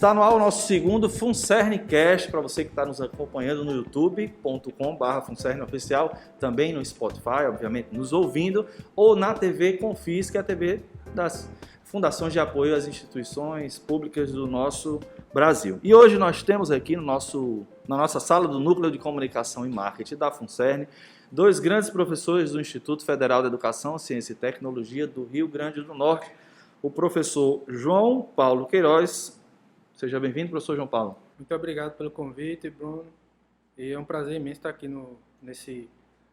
Está no ar o nosso segundo FunCernCast, para você que está nos acompanhando no youtube.com/FunCernOficial, também no Spotify, obviamente, nos ouvindo, ou na TV Confis, que é a TV das Fundações de Apoio às Instituições Públicas do nosso Brasil. E hoje nós temos aqui na nossa sala do Núcleo de Comunicação e Marketing da FunCern, dois grandes professores do Instituto Federal de Educação, Ciência e Tecnologia do Rio Grande do Norte, o professor João Paulo Queiroz. Seja bem-vindo, professor João Paulo. Muito obrigado pelo convite, Bruno. E é um prazer imenso estar aqui nesse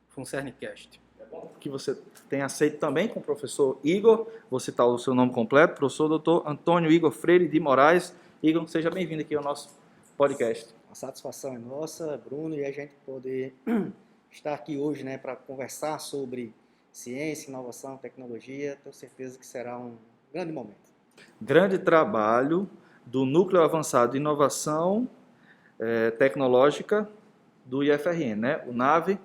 FunCernCast. É bom que você tenha aceito também com o professor Igor. Vou citar o seu nome completo, professor Dr. Antônio Igor Freire de Moraes. Igor, seja bem-vindo aqui ao nosso podcast. A satisfação é nossa, Bruno, e a gente poder estar aqui hoje, para conversar sobre ciência, inovação, tecnologia. Tenho certeza que será um grande momento. Grande trabalho do Núcleo Avançado de Inovação Tecnológica do IFRN, o NAVE.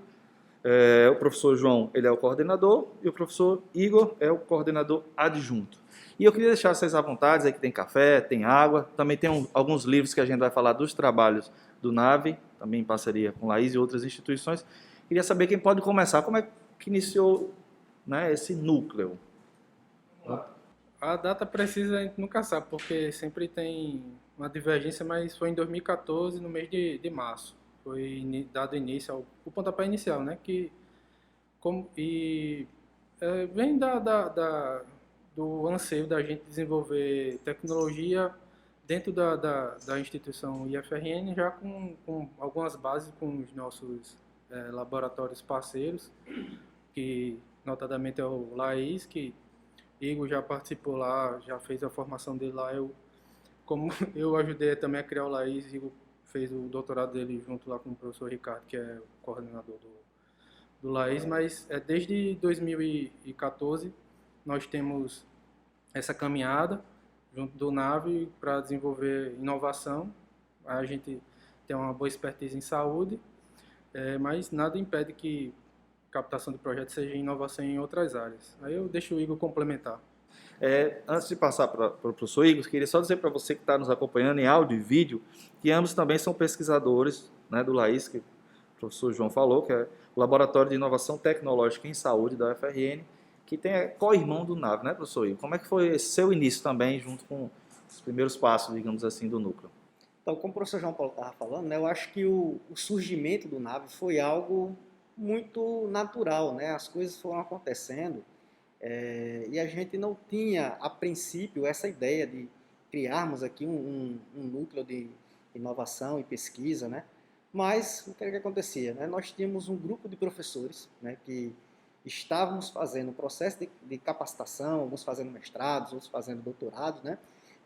O professor João, ele é o coordenador, e o professor Igor é o coordenador adjunto. E eu queria deixar vocês à vontade, aí que tem café, tem água, também tem alguns livros que a gente vai falar dos trabalhos do NAVE, também em parceria com Laís e outras instituições. Queria saber quem pode começar, como é que iniciou esse núcleo? A data precisa a gente nunca sabe, porque sempre tem uma divergência, mas foi em 2014, no mês de março. Foi dado início o pontapé inicial, vem do anseio da gente desenvolver tecnologia dentro da instituição IFRN, já com algumas bases com os nossos laboratórios parceiros, que notadamente é o Laís, que Igor já participou lá, já fez a formação dele lá. Como eu ajudei também a criar o Laís, Igor fez o doutorado dele junto lá com o professor Ricardo, que é o coordenador do Laís. Mas desde 2014 nós temos essa caminhada junto do NAVE para desenvolver inovação. A gente tem uma boa expertise em saúde, mas nada impede que captação de projetos seja inovação em outras áreas. Aí eu deixo o Igor complementar. Antes de passar para o professor Igor, queria só dizer para você que está nos acompanhando em áudio e vídeo, que ambos também são pesquisadores do Laís, que o professor João falou, que é o Laboratório de Inovação Tecnológica em Saúde da UFRN, que é co-irmão do NAVE, professor Igor? Como é que foi esse seu início também, junto com os primeiros passos, digamos assim, do núcleo? Então, como o professor João Paulo estava falando, eu acho que o surgimento do NAVE foi algo muito natural, As coisas foram acontecendo e a gente não tinha, a princípio, essa ideia de criarmos aqui um núcleo de inovação e pesquisa, Mas o que acontecia? Nós tínhamos um grupo de professores, que estávamos fazendo um processo de capacitação, alguns fazendo mestrados, outros fazendo doutorados,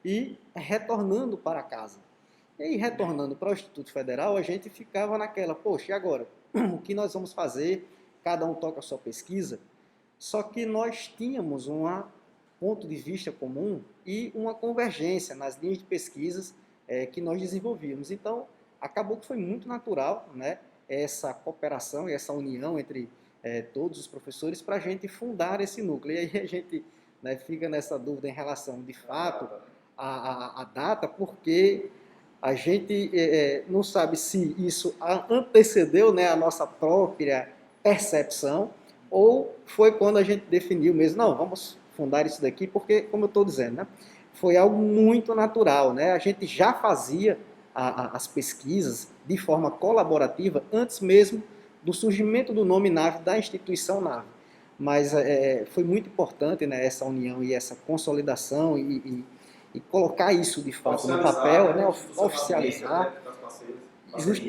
E retornando para casa. E aí, retornando para o Instituto Federal, a gente ficava naquela, poxa, e agora? O que nós vamos fazer? Cada um toca a sua pesquisa. Só que nós tínhamos um ponto de vista comum e uma convergência nas linhas de pesquisas que nós desenvolvíamos. Então, acabou que foi muito natural, essa cooperação e essa união entre todos os professores para a gente fundar esse núcleo. E aí a gente fica nessa dúvida em relação, de fato, à data, porque a gente não sabe se isso antecedeu a nossa própria percepção ou foi quando a gente definiu mesmo, não, vamos fundar isso daqui, porque, como eu estou dizendo, foi algo muito natural. A gente já fazia as pesquisas de forma colaborativa antes mesmo do surgimento do nome NAVE, da instituição NAVE. Mas foi muito importante essa união e essa consolidação e colocar isso de fato no papel, oficializar.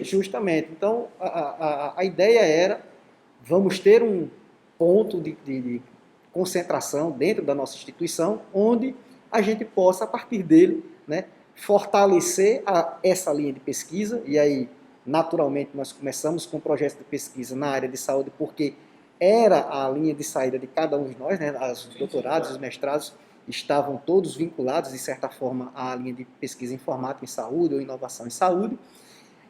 Justamente. Então, a ideia era, vamos ter um ponto de concentração dentro da nossa instituição, onde a gente possa, a partir dele, fortalecer essa linha de pesquisa. E aí, naturalmente, nós começamos com um projeto de pesquisa na área de saúde, porque era a linha de saída de cada um de nós, os doutorados, os mestrados, estavam todos vinculados, de certa forma, à linha de pesquisa informática em saúde ou inovação em saúde.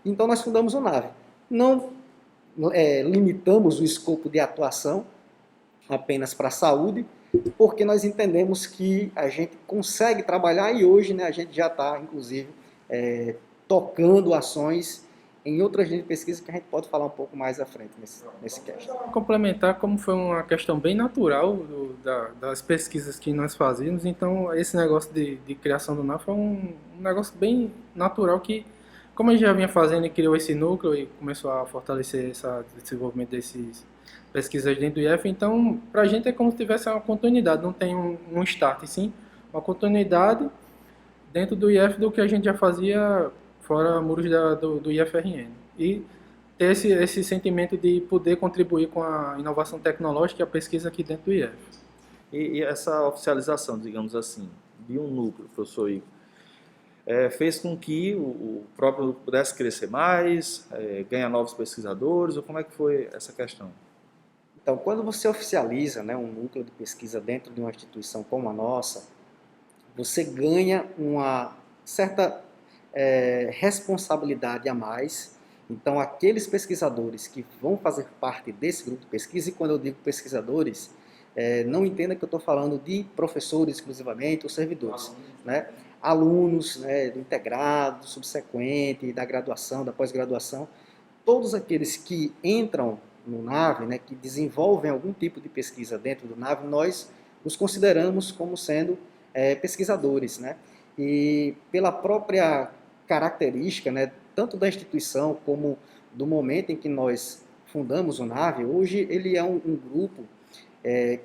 Então, nós fundamos o NAVE. Não limitamos o escopo de atuação apenas para a saúde, porque nós entendemos que a gente consegue trabalhar e hoje a gente já está, inclusive, tocando ações em outras linhas de pesquisa que a gente pode falar um pouco mais à frente nesse cast. Complementar, como foi uma questão bem natural das pesquisas que nós fazíamos, então esse negócio de criação do NAV foi um negócio bem natural que, como a gente já vinha fazendo e criou esse núcleo e começou a fortalecer esse desenvolvimento dessas pesquisas dentro do IF, então para a gente é como se tivesse uma continuidade, não tem um start, sim, uma continuidade dentro do IF do que a gente já fazia fora muros do IFRN. E ter esse sentimento de poder contribuir com a inovação tecnológica e a pesquisa aqui dentro do IF. E essa oficialização, digamos assim, de um núcleo, professor Igor, fez com que o próprio núcleo pudesse crescer mais, ganhar novos pesquisadores, ou como é que foi essa questão? Então, quando você oficializa, né, um núcleo de pesquisa dentro de uma instituição como a nossa, você ganha uma certa responsabilidade a mais. Então, aqueles pesquisadores que vão fazer parte desse grupo de pesquisa, e quando eu digo pesquisadores, não entenda que eu estou falando de professores exclusivamente ou servidores, né? Alunos, né, do integrado, do subsequente, da graduação, da pós-graduação, todos aqueles que entram no NAVE, né, que desenvolvem algum tipo de pesquisa dentro do NAVE, nós os consideramos como sendo pesquisadores, né? E pela própria característica, né, tanto da instituição como do momento em que nós fundamos o NAVE, hoje ele é um grupo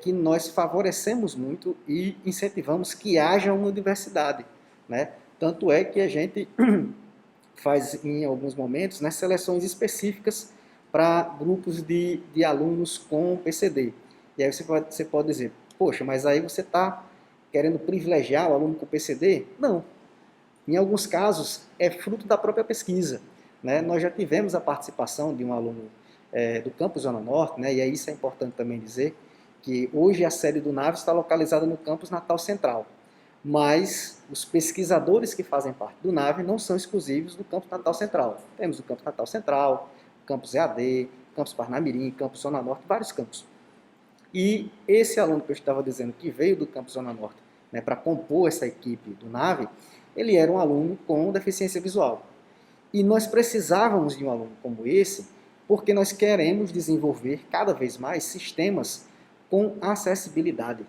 que nós favorecemos muito e incentivamos que haja uma diversidade, né? Tanto é que a gente faz em alguns momentos, né, seleções específicas para grupos de alunos com PCD. E aí você pode dizer, poxa, mas aí você está querendo privilegiar o aluno com PCD? Não. Em alguns casos, é fruto da própria pesquisa, né? Nós já tivemos a participação de um aluno do campus Zona Norte, né? E aí isso é importante também dizer, que hoje a sede do NAVE está localizada no campus Natal Central. Mas os pesquisadores que fazem parte do NAVE não são exclusivos do campus Natal Central. Temos o campus Natal Central, campus EAD, campus Parnamirim, campus Zona Norte, vários campos. E esse aluno que eu estava dizendo que veio do campus Zona Norte, né, para compor essa equipe do NAVE, ele era um aluno com deficiência visual. E nós precisávamos de um aluno como esse, porque nós queremos desenvolver cada vez mais sistemas com acessibilidade.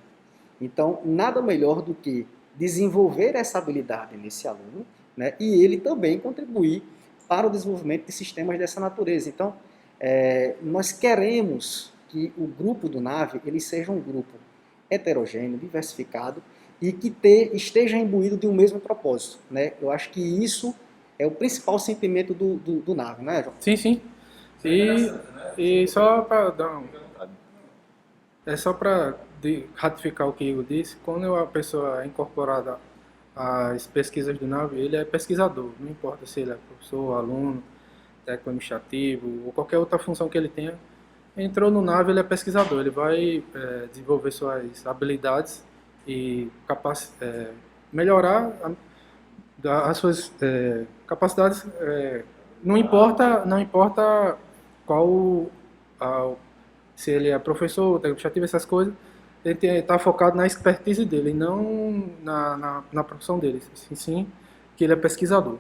Então, nada melhor do que desenvolver essa habilidade nesse aluno, né, e ele também contribuir para o desenvolvimento de sistemas dessa natureza. Então, nós queremos que o grupo do NAVE ele seja um grupo heterogêneo, diversificado e que esteja imbuído de um mesmo propósito, né? Eu acho que isso é o principal sentimento do NAVE, né, João? Sim, sim. E só para dar só para ratificar o que eu disse, quando a pessoa é incorporada às pesquisas do NAVE, ele é pesquisador, não importa se ele é professor, aluno, técnico administrativo ou qualquer outra função que ele tenha. Entrou no NAVE, ele é pesquisador, ele vai desenvolver suas habilidades e melhorar as suas capacidades, não importa qual se ele é professor, técnico administrativo, essas coisas, ele está focado na expertise dele, e não na profissão dele, sim que ele é pesquisador.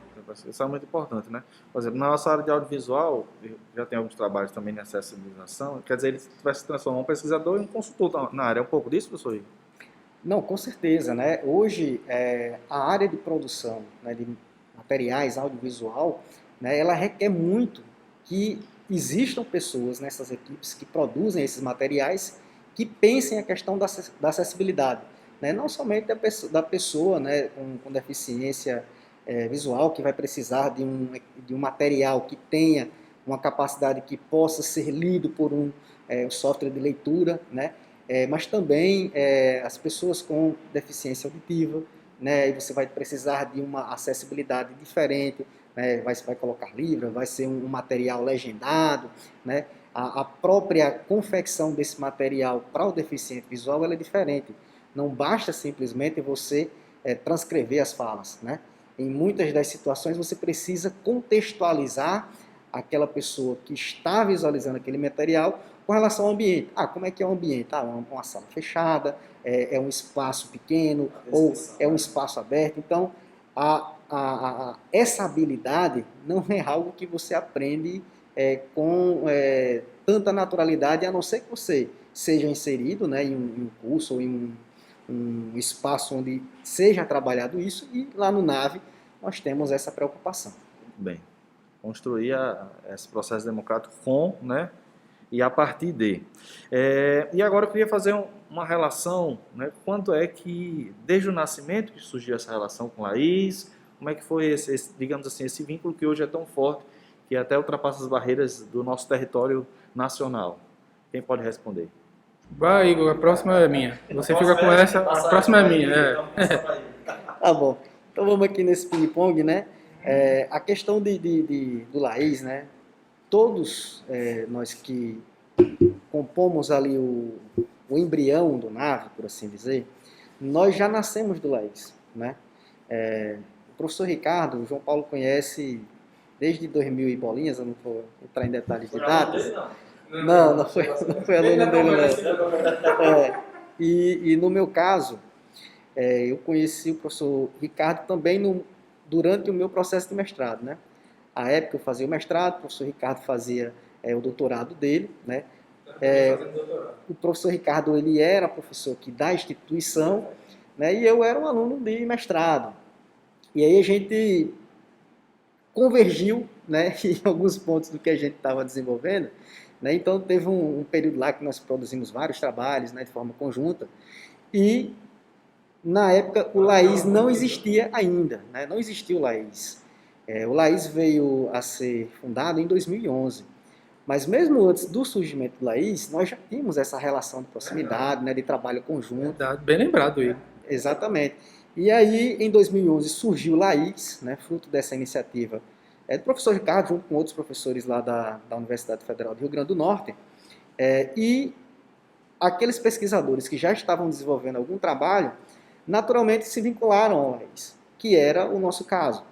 Isso é muito importante, né? Por exemplo, na nossa área de audiovisual, já tem alguns trabalhos também de acessibilização, quer dizer, ele vai se transformar um pesquisador em um consultor na área. É um pouco disso, professor Igor? Não, com certeza, né? Hoje, a área de produção, né, de materiais audiovisual, né, ela requer muito que existam pessoas nessas equipes que produzem esses materiais que pensem a questão da acessibilidade, né? Não somente da pessoa, né, com deficiência visual que vai precisar de um material que tenha uma capacidade que possa ser lido por um software de leitura, né? Mas também as pessoas com deficiência auditiva, né? E você vai precisar de uma acessibilidade diferente, né? Vai colocar livro, vai ser um material legendado, né? A própria confecção desse material para o deficiente visual ela é diferente. Não basta simplesmente você transcrever as falas, né? Em muitas das situações você precisa contextualizar aquela pessoa que está visualizando aquele material com relação ao ambiente. Como é que é o ambiente? Uma sala fechada, é um espaço pequeno ou é um espaço aberto. Então, a essa habilidade não é algo que você aprende com tanta naturalidade, a não ser que você seja inserido, né, em um curso ou em um espaço onde seja trabalhado isso, e lá no NAVE nós temos essa preocupação. Bem, construir esse processo democrático com, né, e a partir de. E agora eu queria fazer uma relação, né, quanto é que, desde o nascimento que surgiu essa relação com Laís, como é que foi digamos assim, esse vínculo que hoje é tão forte, que até ultrapassa as barreiras do nosso território nacional? Quem pode responder? Vai, Igor, a próxima é minha. Você fica com essa, a próxima é minha. Tá bom. Então vamos aqui nesse ping-pong, né? A questão do Laís, né? Todos nós que compomos ali o embrião do NAVE, por assim dizer, nós já nascemos do Laís, né? O professor Ricardo, o João Paulo conhece desde 2000 e bolinhas, eu não vou entrar em detalhes de datas. Não foi aluno dele, não. E no meu caso, eu conheci o professor Ricardo também durante o meu processo de mestrado, né? À época eu fazia o mestrado, o professor Ricardo fazia o doutorado dele, né? O professor Ricardo, ele era professor aqui da instituição, né? E eu era um aluno de mestrado. E aí a gente convergiu, né, em alguns pontos do que a gente estava desenvolvendo, né? Então teve um período lá que nós produzimos vários trabalhos, né, de forma conjunta, e na época o Laís não existia ainda, né? Não existia o Laís. O Laís veio a ser fundado em 2011, mas mesmo antes do surgimento do Laís, nós já tínhamos essa relação de proximidade, né, de trabalho conjunto. Verdade, bem lembrado, Igor. Exatamente. E aí, em 2011, surgiu o Laís, né, fruto dessa iniciativa do professor Ricardo, junto com outros professores lá da Universidade Federal do Rio Grande do Norte, e aqueles pesquisadores que já estavam desenvolvendo algum trabalho, naturalmente se vincularam ao Laís, que era o nosso caso.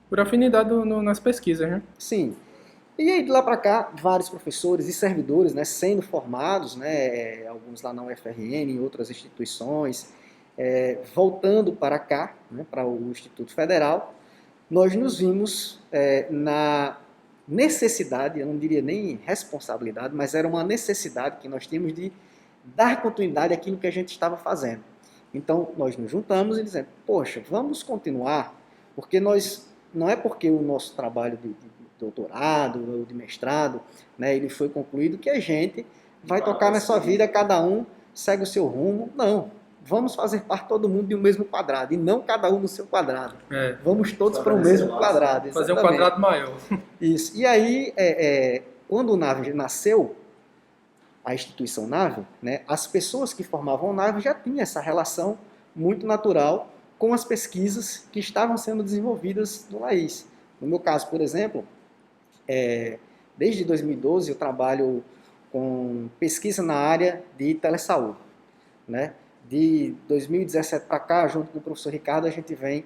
Por afinidade nas pesquisas, né? Sim. E aí, de lá para cá, vários professores e servidores, né, sendo formados, né, alguns lá na UFRN, em outras instituições, voltando para cá, né, para o Instituto Federal, nós nos vimos na necessidade, eu não diria nem responsabilidade, mas era uma necessidade que nós tínhamos de dar continuidade àquilo que a gente estava fazendo. Então, nós nos juntamos e dizemos, poxa, vamos continuar, porque não é porque o nosso trabalho de doutorado ou de mestrado, né, ele foi concluído, que a gente vai tocar nessa vida, cada um segue o seu rumo. Não, vamos fazer parte todo mundo de um mesmo quadrado, e não cada um no seu quadrado. Vamos todos para o mesmo quadrado. Fazer um quadrado maior. Isso. E aí, quando o NAVE nasceu, a instituição NAVE, né, as pessoas que formavam o NAVE já tinham essa relação muito natural com as pesquisas que estavam sendo desenvolvidas no Laís. No meu caso, por exemplo, desde 2012 eu trabalho com pesquisa na área de telesaúde, né? De 2017 para cá, junto com o professor Ricardo, a gente vem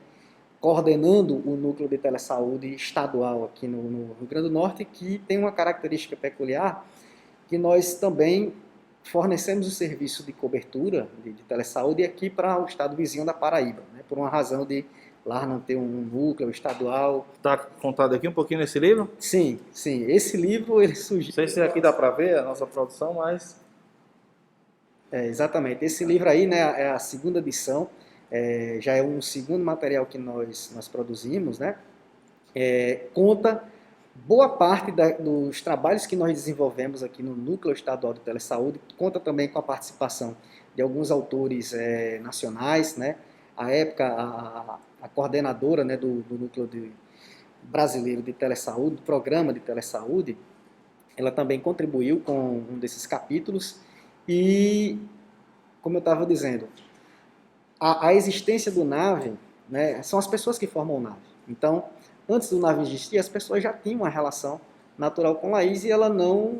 coordenando o núcleo de telesaúde estadual aqui no Rio Grande do Norte, que tem uma característica peculiar, que nós também fornecemos o serviço de cobertura de telesaúde aqui para o estado vizinho da Paraíba, né? Por uma razão de lá não ter um núcleo estadual. Está contado aqui um pouquinho nesse livro? Sim. Esse livro, ele surgiu... Não sei se aqui dá para ver a nossa produção, mas... exatamente. Esse livro aí, né, é a segunda edição, já é um segundo material que nós produzimos, né? Conta boa parte dos trabalhos que nós desenvolvemos aqui no Núcleo Estadual de Telesaúde, conta também com a participação de alguns autores nacionais, né? À época, a coordenadora, né, do Núcleo Brasileiro de Telesaúde, do Programa de Telesaúde, ela também contribuiu com um desses capítulos e, como eu estava dizendo, a existência do NAVE, né, são as pessoas que formam o NAVE. Então, antes do NAVE existir, as pessoas já tinham uma relação natural com a Laís e ela não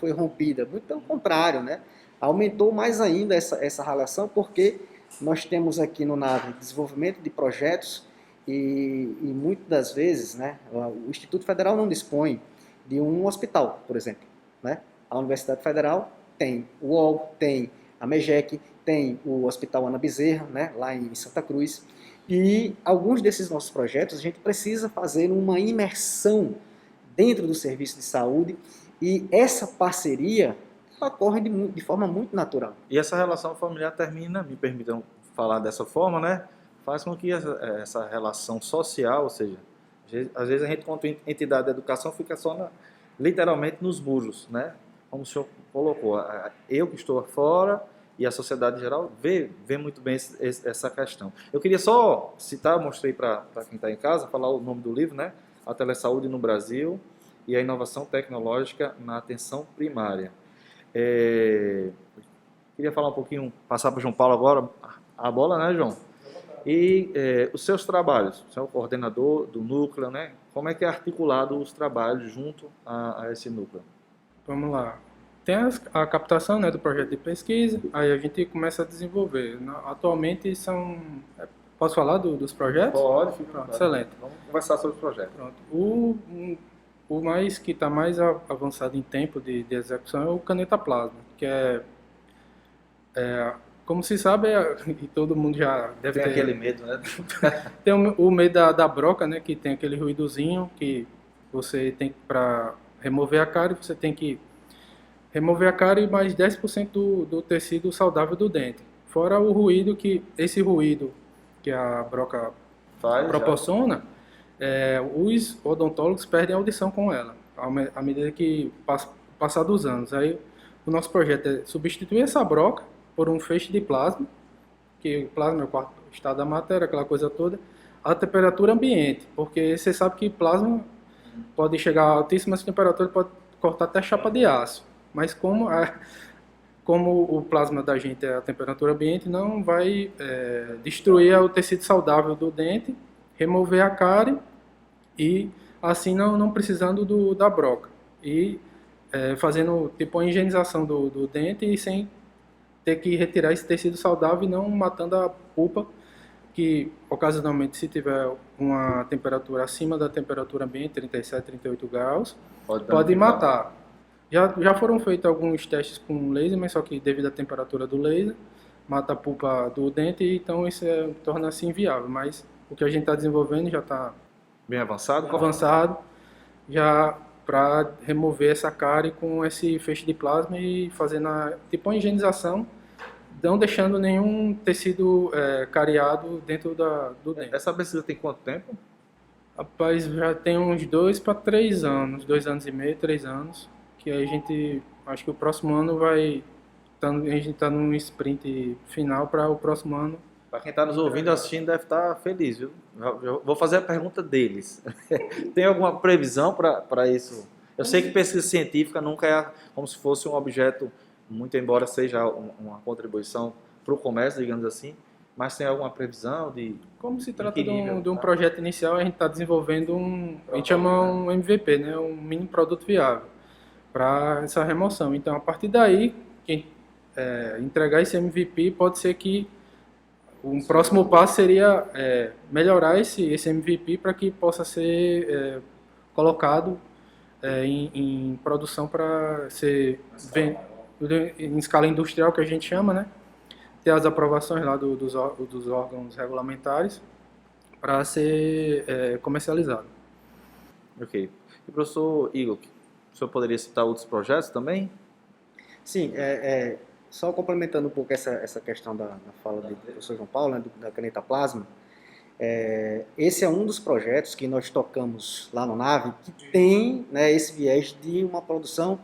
foi rompida. Muito pelo contrário, né? Aumentou mais ainda essa relação, porque nós temos aqui no NAVE desenvolvimento de projetos e muitas das vezes, né, o Instituto Federal não dispõe de um hospital, por exemplo, né? A Universidade Federal tem o UOL, tem a MEGEC, tem o Hospital Ana Bezerra, né, lá em Santa Cruz. E alguns desses nossos projetos a gente precisa fazer uma imersão dentro do serviço de saúde, e essa parceria ela ocorre de forma muito natural. E essa relação familiar termina, me permitam falar dessa forma, né? Faz com que essa relação social, ou seja, às vezes a gente, quanto entidade da educação, fica só literalmente nos muros, né? Como o senhor colocou, eu que estou fora e a sociedade em geral vê muito bem essa questão. Eu queria só citar, mostrei para quem está em casa, falar o nome do livro, né? A Telesaúde no Brasil e a Inovação Tecnológica na Atenção Primária. Queria falar um pouquinho, passar para o João Paulo agora a bola, né, João? E os seus trabalhos, você é o coordenador do núcleo, né? Como é que é articulado os trabalhos junto a esse núcleo? Vamos lá. Tem a captação, né, do projeto de pesquisa, aí a gente começa a desenvolver. Atualmente são... Posso falar dos projetos? Pode. Pronto, excelente. Vamos conversar sobre o projeto. Pronto. O mais que está mais avançado em tempo de execução é o Caneta Plasma, que como se sabe, e todo mundo já deve Tem ter... aquele medo, né? Tem o medo da broca, né, que tem aquele ruídozinho que você tem para remover a cárie, você tem que remover a cárie e mais 10% do tecido saudável do dente. Fora o ruído, esse ruído que a broca proporciona, os odontólogos perdem a audição com ela, à medida que passar dos anos. Aí o nosso projeto é substituir essa broca por um feixe de plasma, que o plasma é o quarto estado da matéria, aquela coisa toda, a temperatura ambiente, porque você sabe que plasma pode chegar a altíssimas temperaturas, pode cortar até chapa de aço, mas como o plasma da gente é a temperatura ambiente, não vai destruir o tecido saudável do dente, remover a cárie e assim não precisando da broca. E fazendo tipo a higienização do dente e sem ter que retirar esse tecido saudável e não matando a pulpa, que ocasionalmente, se tiver uma temperatura acima da temperatura ambiente, 37, 38 graus, pode matar. Já foram feitos alguns testes com laser, mas só que devido à temperatura do laser, mata a pulpa do dente, então isso torna-se inviável. Mas o que a gente está desenvolvendo já está bem avançado, já para remover essa cárie com esse feixe de plasma e fazendo tipo uma higienização, não deixando nenhum tecido cariado dentro do dente. Essa pesquisa tem quanto tempo? Rapaz, já tem uns 2 para 3 anos, 2 anos e meio, 3 anos, que a gente, acho que o próximo ano a gente está num sprint final para o próximo ano. Para quem está nos ouvindo, assistindo, deve estar feliz, viu? Vou fazer a pergunta deles. Tem alguma previsão para isso? Eu sei que pesquisa científica nunca é como se fosse um objeto, muito embora seja uma contribuição para o comércio, digamos assim, mas tem alguma previsão de... Como se trata de um projeto inicial, a gente está desenvolvendo a gente chama um MVP, né? Um mini produto viável para essa remoção. Então, a partir daí, quem entregar esse MVP, pode ser que um próximo passo seria melhorar esse MVP para que possa ser colocado em produção para ser em escala industrial, que a gente chama, né? Ter as aprovações lá dos órgãos regulamentares para ser comercializado. Ok. E professor Igor, o senhor poderia citar outros projetos também? Sim, só complementando um pouco essa questão da fala do professor João Paulo, né, da caneta plasma, esse é um dos projetos que nós tocamos lá no NAVE, que tem, né, esse viés de uma produção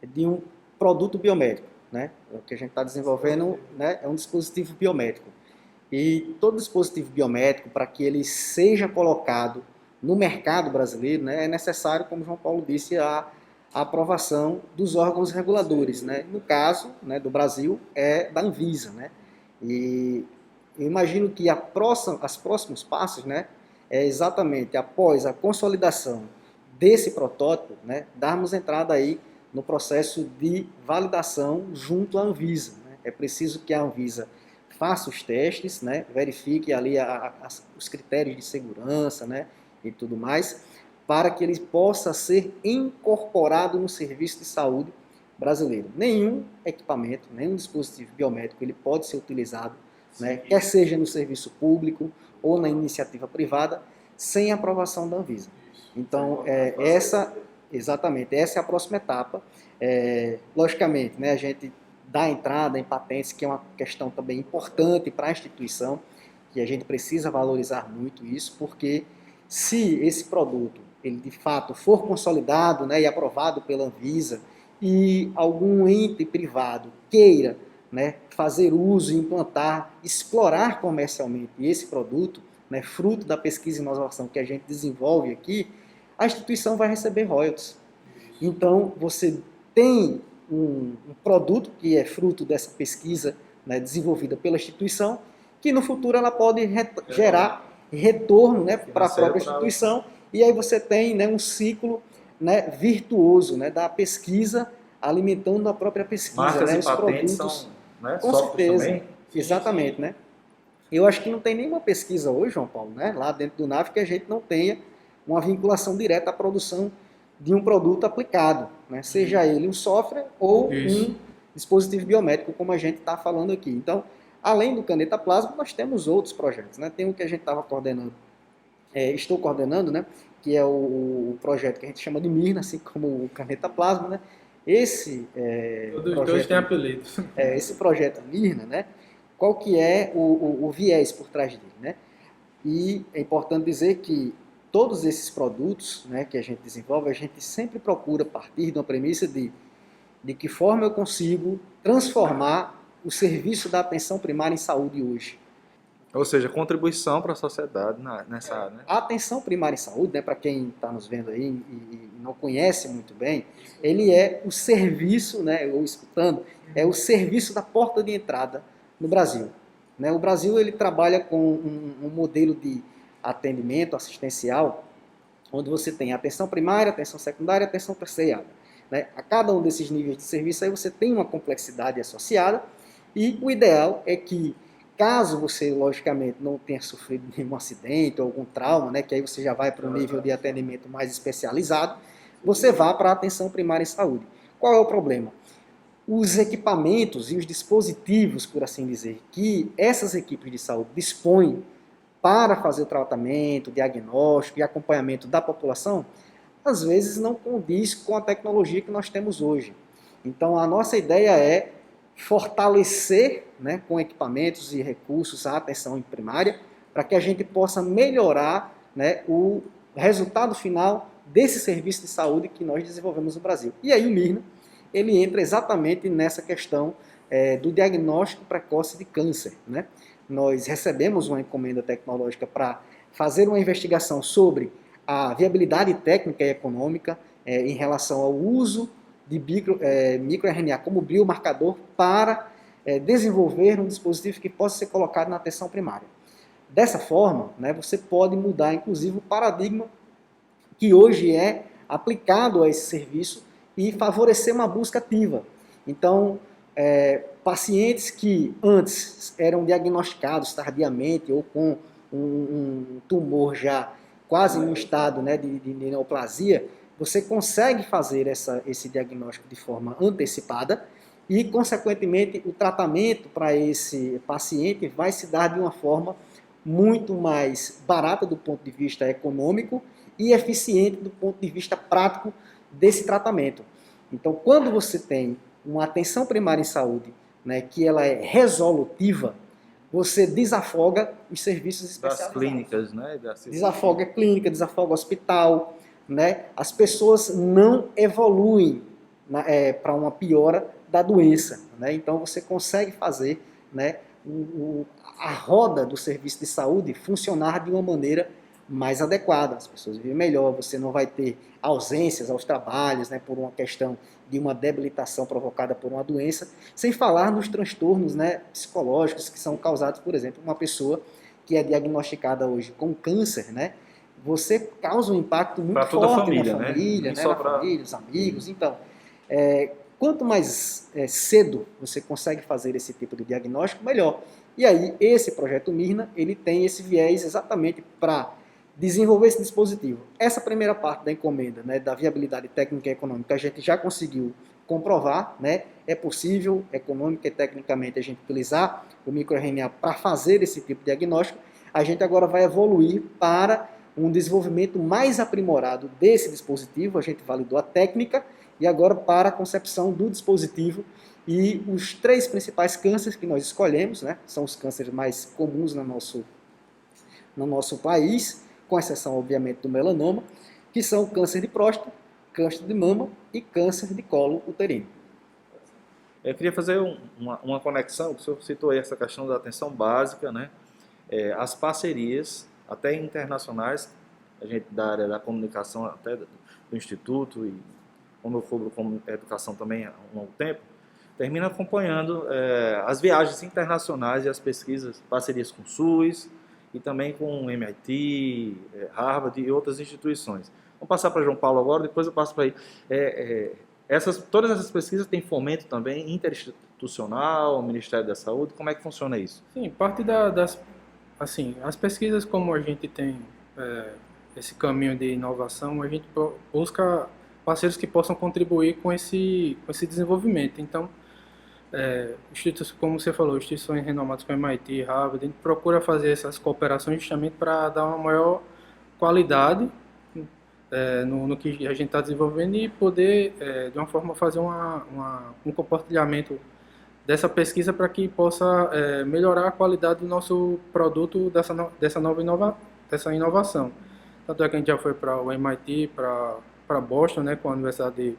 de um produto biomédico, né? O que a gente está desenvolvendo, né, é um dispositivo biomédico. E todo dispositivo biomédico, para que ele seja colocado no mercado brasileiro, né, é necessário, como o João Paulo disse, a aprovação dos órgãos reguladores, né? No caso, né, do Brasil, é da Anvisa, né? E eu imagino que os próximos passos, né, é exatamente após a consolidação desse protótipo, né, darmos entrada aí no processo de validação junto à Anvisa, né? É preciso que a Anvisa faça os testes, né, verifique ali os critérios de segurança, né, e tudo mais, para que ele possa ser incorporado no serviço de saúde brasileiro. Nenhum equipamento, nenhum dispositivo biomédico ele pode ser utilizado, né, quer seja no serviço público ou na iniciativa privada sem aprovação da Anvisa. Então, exatamente, essa é a próxima etapa. Logicamente, né, a gente dá entrada em patentes, que é uma questão também importante para a instituição, que a gente precisa valorizar muito isso, porque se esse produto ele de fato for consolidado, né, e aprovado pela Anvisa, e algum ente privado queira, né, fazer uso, implantar, explorar comercialmente esse produto, né, fruto da pesquisa e inovação que a gente desenvolve aqui, a instituição vai receber royalties. Então, você tem um produto que é fruto dessa pesquisa, né, desenvolvida pela instituição, que no futuro ela pode gerar retorno, né, para a própria instituição, e aí você tem, né, um ciclo, né, virtuoso, né, da pesquisa alimentando a própria pesquisa. Marcas né, e os patentes produtos, são, né, com softwares certeza, também? exatamente, né? Eu acho que não tem nenhuma pesquisa hoje, João Paulo, né, lá dentro do NAV, que a gente não tenha uma vinculação direta à produção de um produto aplicado, né, seja ele um software ou um dispositivo biométrico, como a gente está falando aqui. Então, além do Caneta Plasma, nós temos outros projetos, né? Tem um que a gente estava coordenando, estou coordenando, né? Que é o projeto que a gente chama de Mirna, assim como o Caneta Plasma, né? Esse Todos têm apelido. Esse projeto Mirna, né? Qual que é o viés por trás dele, né? E é importante dizer que todos esses produtos, né, que a gente desenvolve, a gente sempre procura partir de uma premissa de que forma eu consigo transformar o serviço da atenção primária em saúde hoje. Ou seja, contribuição para a sociedade nessa área, né? A atenção primária em saúde, né, para quem está nos vendo aí e não conhece muito bem, ele é o serviço, né, ou escutando, é o serviço da porta de entrada no Brasil. Né? O Brasil ele trabalha com um modelo de atendimento assistencial, onde você tem atenção primária, atenção secundária, atenção terciária. Né? A cada um desses níveis de serviço aí você tem uma complexidade associada, e o ideal é que, caso você, logicamente, não tenha sofrido nenhum acidente ou algum trauma, né, que aí você já vai para um nível de atendimento mais especializado, você vá para a atenção primária em saúde. Qual é o problema? Os equipamentos e os dispositivos, por assim dizer, que essas equipes de saúde dispõem para fazer o tratamento, diagnóstico e acompanhamento da população, às vezes não condiz com a tecnologia que nós temos hoje. Então, a nossa ideia é fortalecer, né, com equipamentos e recursos a atenção primária, para que a gente possa melhorar, né, o resultado final desse serviço de saúde que nós desenvolvemos no Brasil. E aí o Mirna, ele entra exatamente nessa questão do diagnóstico precoce de câncer. Né? Nós recebemos uma encomenda tecnológica para fazer uma investigação sobre a viabilidade técnica e econômica em relação ao uso de microRNA como biomarcador para desenvolver um dispositivo que possa ser colocado na atenção primária. Dessa forma, né, você pode mudar, inclusive, o paradigma que hoje é aplicado a esse serviço e favorecer uma busca ativa. Então, pacientes que antes eram diagnosticados tardiamente ou com um tumor já quase em um estado, né, de neoplasia, você consegue fazer esse diagnóstico de forma antecipada e, consequentemente, o tratamento para esse paciente vai se dar de uma forma muito mais barata do ponto de vista econômico e eficiente do ponto de vista prático desse tratamento. Então, quando você tem uma atenção primária em saúde, né, que ela é resolutiva, você desafoga os serviços especializados. Das clínicas, né? Desafoga a clínica, desafoga o hospital, né? As pessoas não evoluem para uma piora da doença. Né? Então você consegue fazer, né, a roda do serviço de saúde funcionar de uma maneira mais adequada. As pessoas vivem melhor, você não vai ter ausências aos trabalhos, né, por uma questão de uma debilitação provocada por uma doença, sem falar nos transtornos, né, psicológicos que são causados, por exemplo, uma pessoa que é diagnosticada hoje com câncer, né, você causa um impacto muito forte na família, né, na família, os amigos. Então, quanto mais cedo você consegue fazer esse tipo de diagnóstico, melhor. E aí, esse projeto Mirna, ele tem esse viés exatamente para desenvolver esse dispositivo. Essa primeira parte da encomenda, né, da viabilidade técnica e econômica, a gente já conseguiu comprovar, né, é possível, econômica e tecnicamente, a gente utilizar o microRNA para fazer esse tipo de diagnóstico. a gente agora vai evoluir para um desenvolvimento mais aprimorado desse dispositivo. A gente validou a técnica e agora para a concepção do dispositivo. E os 3 principais cânceres que nós escolhemos, né, são os cânceres mais comuns no nosso país, com exceção, obviamente, do melanoma, que são câncer de próstata, câncer de mama e câncer de colo uterino. Eu queria fazer uma conexão, o senhor citou aí essa questão da atenção básica, né? As parcerias, até internacionais, a gente da área da comunicação, até do Instituto, e como eu cubro como educação também há um longo tempo, termina acompanhando as viagens internacionais e as pesquisas, parcerias com o SUS e também com o MIT, Harvard e outras instituições. Vamos passar para João Paulo agora, depois eu passo para aí. Todas essas pesquisas têm fomento também interinstitucional, Ministério da Saúde, como é que funciona isso? Sim, parte assim, as pesquisas, como a gente tem esse caminho de inovação, a gente busca parceiros que possam contribuir com esse desenvolvimento. Então, como você falou, instituições renomadas como MIT, Harvard, a gente procura fazer essas cooperações justamente para dar uma maior qualidade no que a gente está desenvolvendo e poder, de uma forma, fazer um compartilhamento dessa pesquisa para que possa melhorar a qualidade do nosso produto dessa inovação. Tanto é que a gente já foi para o MIT, para Boston, né, com a Universidade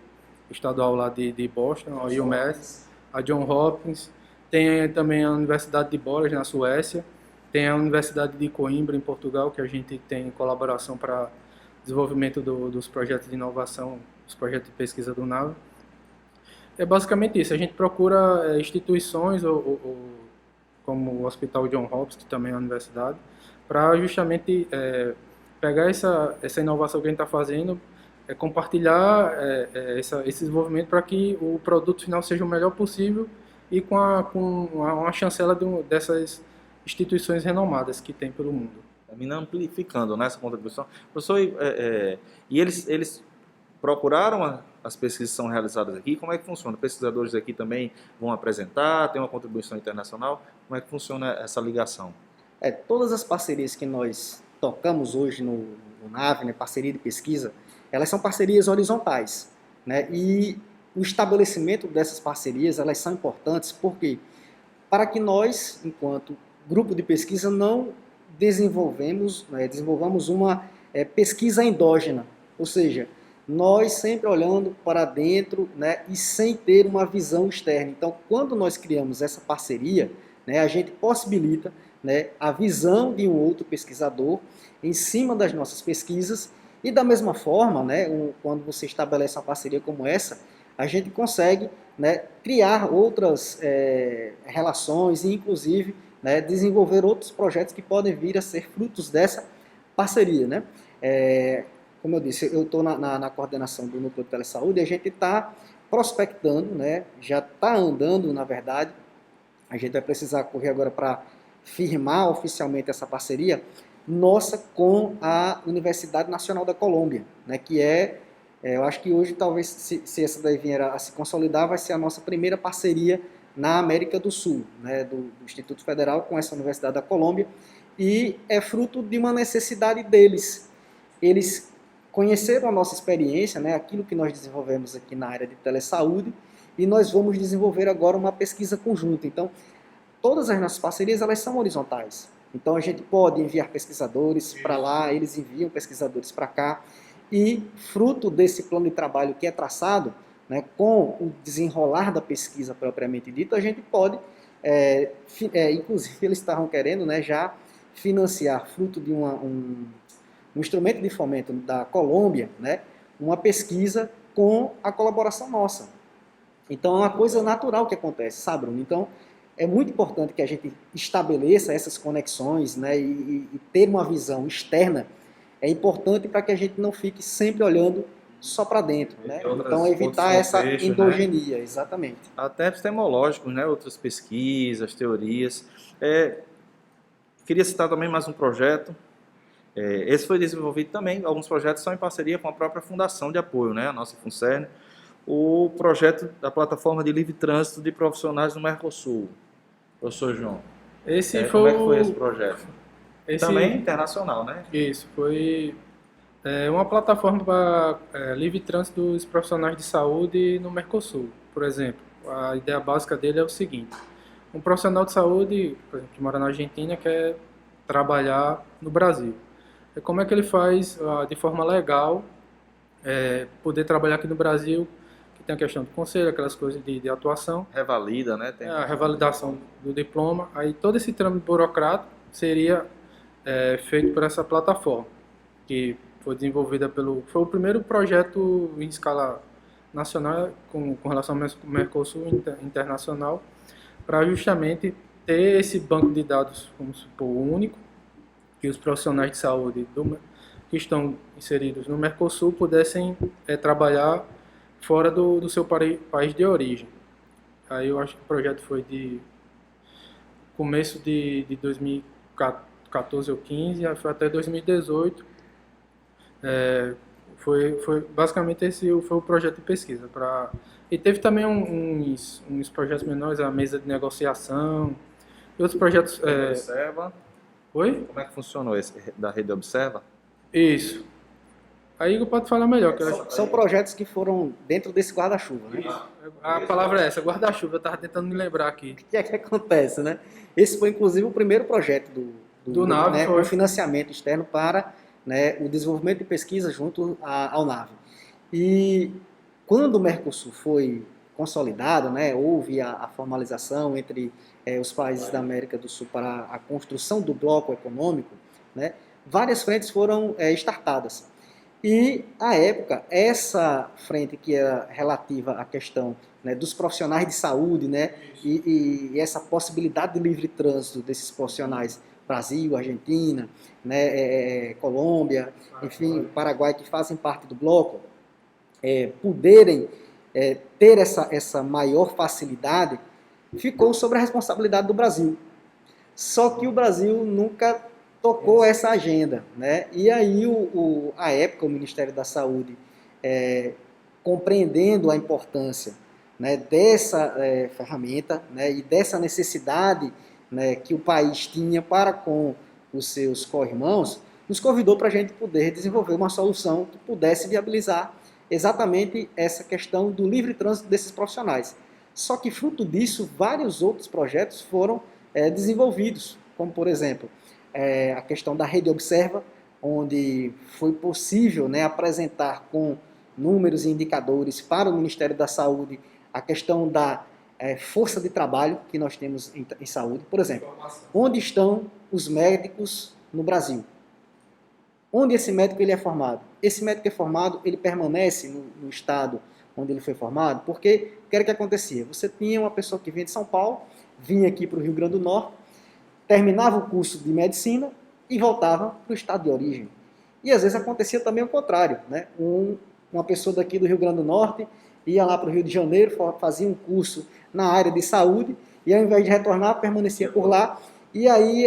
Estadual lá de Boston, a UMass, a Johns Hopkins, tem também a Universidade de Borås na Suécia, tem a Universidade de Coimbra em Portugal, que a gente tem colaboração para desenvolvimento dos projetos de inovação, os projetos de pesquisa do NAVE. É basicamente isso, a gente procura instituições como o Hospital Johns Hopkins, que também é uma universidade, para justamente pegar essa inovação que a gente está fazendo, compartilhar esse desenvolvimento para que o produto final seja o melhor possível e com uma chancela dessas instituições renomadas que tem pelo mundo. Termina amplificando, né, essa contribuição. Professor, e eles procuraram as pesquisas que são realizadas aqui? Como é que funciona? Pesquisadores aqui também vão apresentar, tem uma contribuição internacional? Como é que funciona essa ligação? Todas as parcerias que nós tocamos hoje no NAVE, né, parceria de pesquisa, elas são parcerias horizontais, né? E o estabelecimento dessas parcerias, elas são importantes porque para que nós, enquanto grupo de pesquisa, não desenvolvamos uma pesquisa endógena, ou seja, nós sempre olhando para dentro, né, e sem ter uma visão externa. Então, quando nós criamos essa parceria, né, a gente possibilita, né, a visão de um outro pesquisador em cima das nossas pesquisas. E da mesma forma, né, quando você estabelece uma parceria como essa, a gente consegue, né, criar outras relações e, inclusive, né, desenvolver outros projetos que podem vir a ser frutos dessa parceria. Né? Como eu disse, eu estou na coordenação do Núcleo de Telesaúde e a gente está prospectando, né, já está andando, na verdade. A gente vai precisar correr agora para firmar oficialmente essa parceria nossa com a Universidade Nacional da Colômbia, né, que eu acho que hoje talvez, se essa daí vier a se consolidar, vai ser a nossa primeira parceria na América do Sul, né, do Instituto Federal com essa Universidade da Colômbia, e é fruto de uma necessidade deles. Eles conheceram a nossa experiência, né, aquilo que nós desenvolvemos aqui na área de telesaúde, e nós vamos desenvolver agora uma pesquisa conjunta. Então, todas as nossas parcerias, elas são horizontais. Então, a gente pode enviar pesquisadores para lá, eles enviam pesquisadores para cá, e fruto desse plano de trabalho que é traçado, né, com o desenrolar da pesquisa propriamente dita, a gente pode, inclusive eles estavam querendo, né, já financiar, fruto de um instrumento de fomento da Colômbia, né, uma pesquisa com a colaboração nossa. Então, é uma coisa natural que acontece, sabe, Bruno? Então, é muito importante que a gente estabeleça essas conexões, né, e ter uma visão externa é importante para que a gente não fique sempre olhando só para dentro, né? Então, evitar essa endogenia, né? Exatamente. Até epistemológicos, né? Outras pesquisas, teorias. Queria citar também mais um projeto. Esse foi desenvolvido também, alguns projetos são em parceria com a própria Fundação de Apoio, né? A nossa FUNCERN. O projeto da Plataforma de Livre Trânsito de Profissionais do Mercosul. Professor João, Esse como é que foi esse projeto? Também internacional, né? Isso, foi uma plataforma para livre trânsito dos profissionais de saúde no Mercosul, por exemplo. A ideia básica dele é o seguinte: um profissional de saúde, por exemplo, que mora na Argentina, quer trabalhar no Brasil. E como é que ele faz de forma legal poder trabalhar aqui no Brasil, que tem a questão do conselho, aquelas coisas de atuação, Revalida, né? Tem... a revalidação do diploma, aí todo esse trâmite burocrático seria feito por essa plataforma, que foi desenvolvida foi o primeiro projeto em escala nacional com relação ao Mercosul internacional, para justamente ter esse banco de dados, vamos supor, único, que os profissionais de saúde que estão inseridos no Mercosul pudessem trabalhar fora do seu país de origem. Aí eu acho que o projeto foi de começo de 2014 ou 15, foi até 2018. Foi basicamente esse foi o projeto de pesquisa. E teve também uns projetos menores, a mesa de negociação e outros projetos. Observa. Oi? Como é que funcionou esse da Rede Observa? Isso. Aí eu posso falar melhor. São projetos que foram dentro desse guarda-chuva, né? A palavra é essa, guarda-chuva. Eu estava tentando me lembrar aqui. O que é que acontece, né? Esse foi, inclusive, o primeiro projeto do NAVE, né, com financiamento externo para, né, o desenvolvimento de pesquisa junto ao NAVE. E quando o Mercosul foi consolidado, né, houve a formalização entre os países da América do Sul para a construção do bloco econômico, né, várias frentes foram startadas. E, à época, essa frente que era relativa à questão, né, dos profissionais de saúde, né, e essa possibilidade de livre trânsito desses profissionais, Brasil, Argentina, né, Colômbia, enfim, Paraguai, que fazem parte do bloco, poderem ter essa maior facilidade, ficou sobre a responsabilidade do Brasil. Só que o Brasil nunca tocou essa agenda, né? E aí, à época, o Ministério da Saúde, compreendendo a importância, né, dessa ferramenta, né, e dessa necessidade, né, que o país tinha para com os seus co-irmãos, nos convidou para a gente poder desenvolver uma solução que pudesse viabilizar exatamente essa questão do livre trânsito desses profissionais. Só que, fruto disso, vários outros projetos foram desenvolvidos, como, por exemplo, a questão da Rede Observa, onde foi possível, né, apresentar com números e indicadores para o Ministério da Saúde a questão da força de trabalho que nós temos em saúde. Por exemplo, onde estão os médicos no Brasil? Onde esse médico ele é formado? Esse médico é formado, ele permanece no estado onde ele foi formado, porque o que era que acontecia? Você tinha uma pessoa que vinha de São Paulo, vinha aqui para o Rio Grande do Norte, terminava o curso de medicina e voltava para o estado de origem. E às vezes acontecia também o contrário, né? Uma pessoa daqui do Rio Grande do Norte ia lá para o Rio de Janeiro, fazia um curso na área de saúde e ao invés de retornar, permanecia por lá. E aí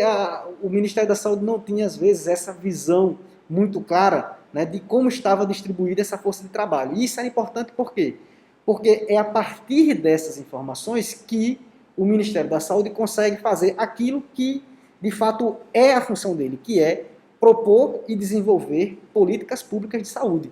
o Ministério da Saúde não tinha, às vezes, essa visão muito clara, né, de como estava distribuída essa força de trabalho. E isso é importante por quê? Porque é a partir dessas informações que o Ministério da Saúde consegue fazer aquilo que, de fato, é a função dele, que é propor e desenvolver políticas públicas de saúde.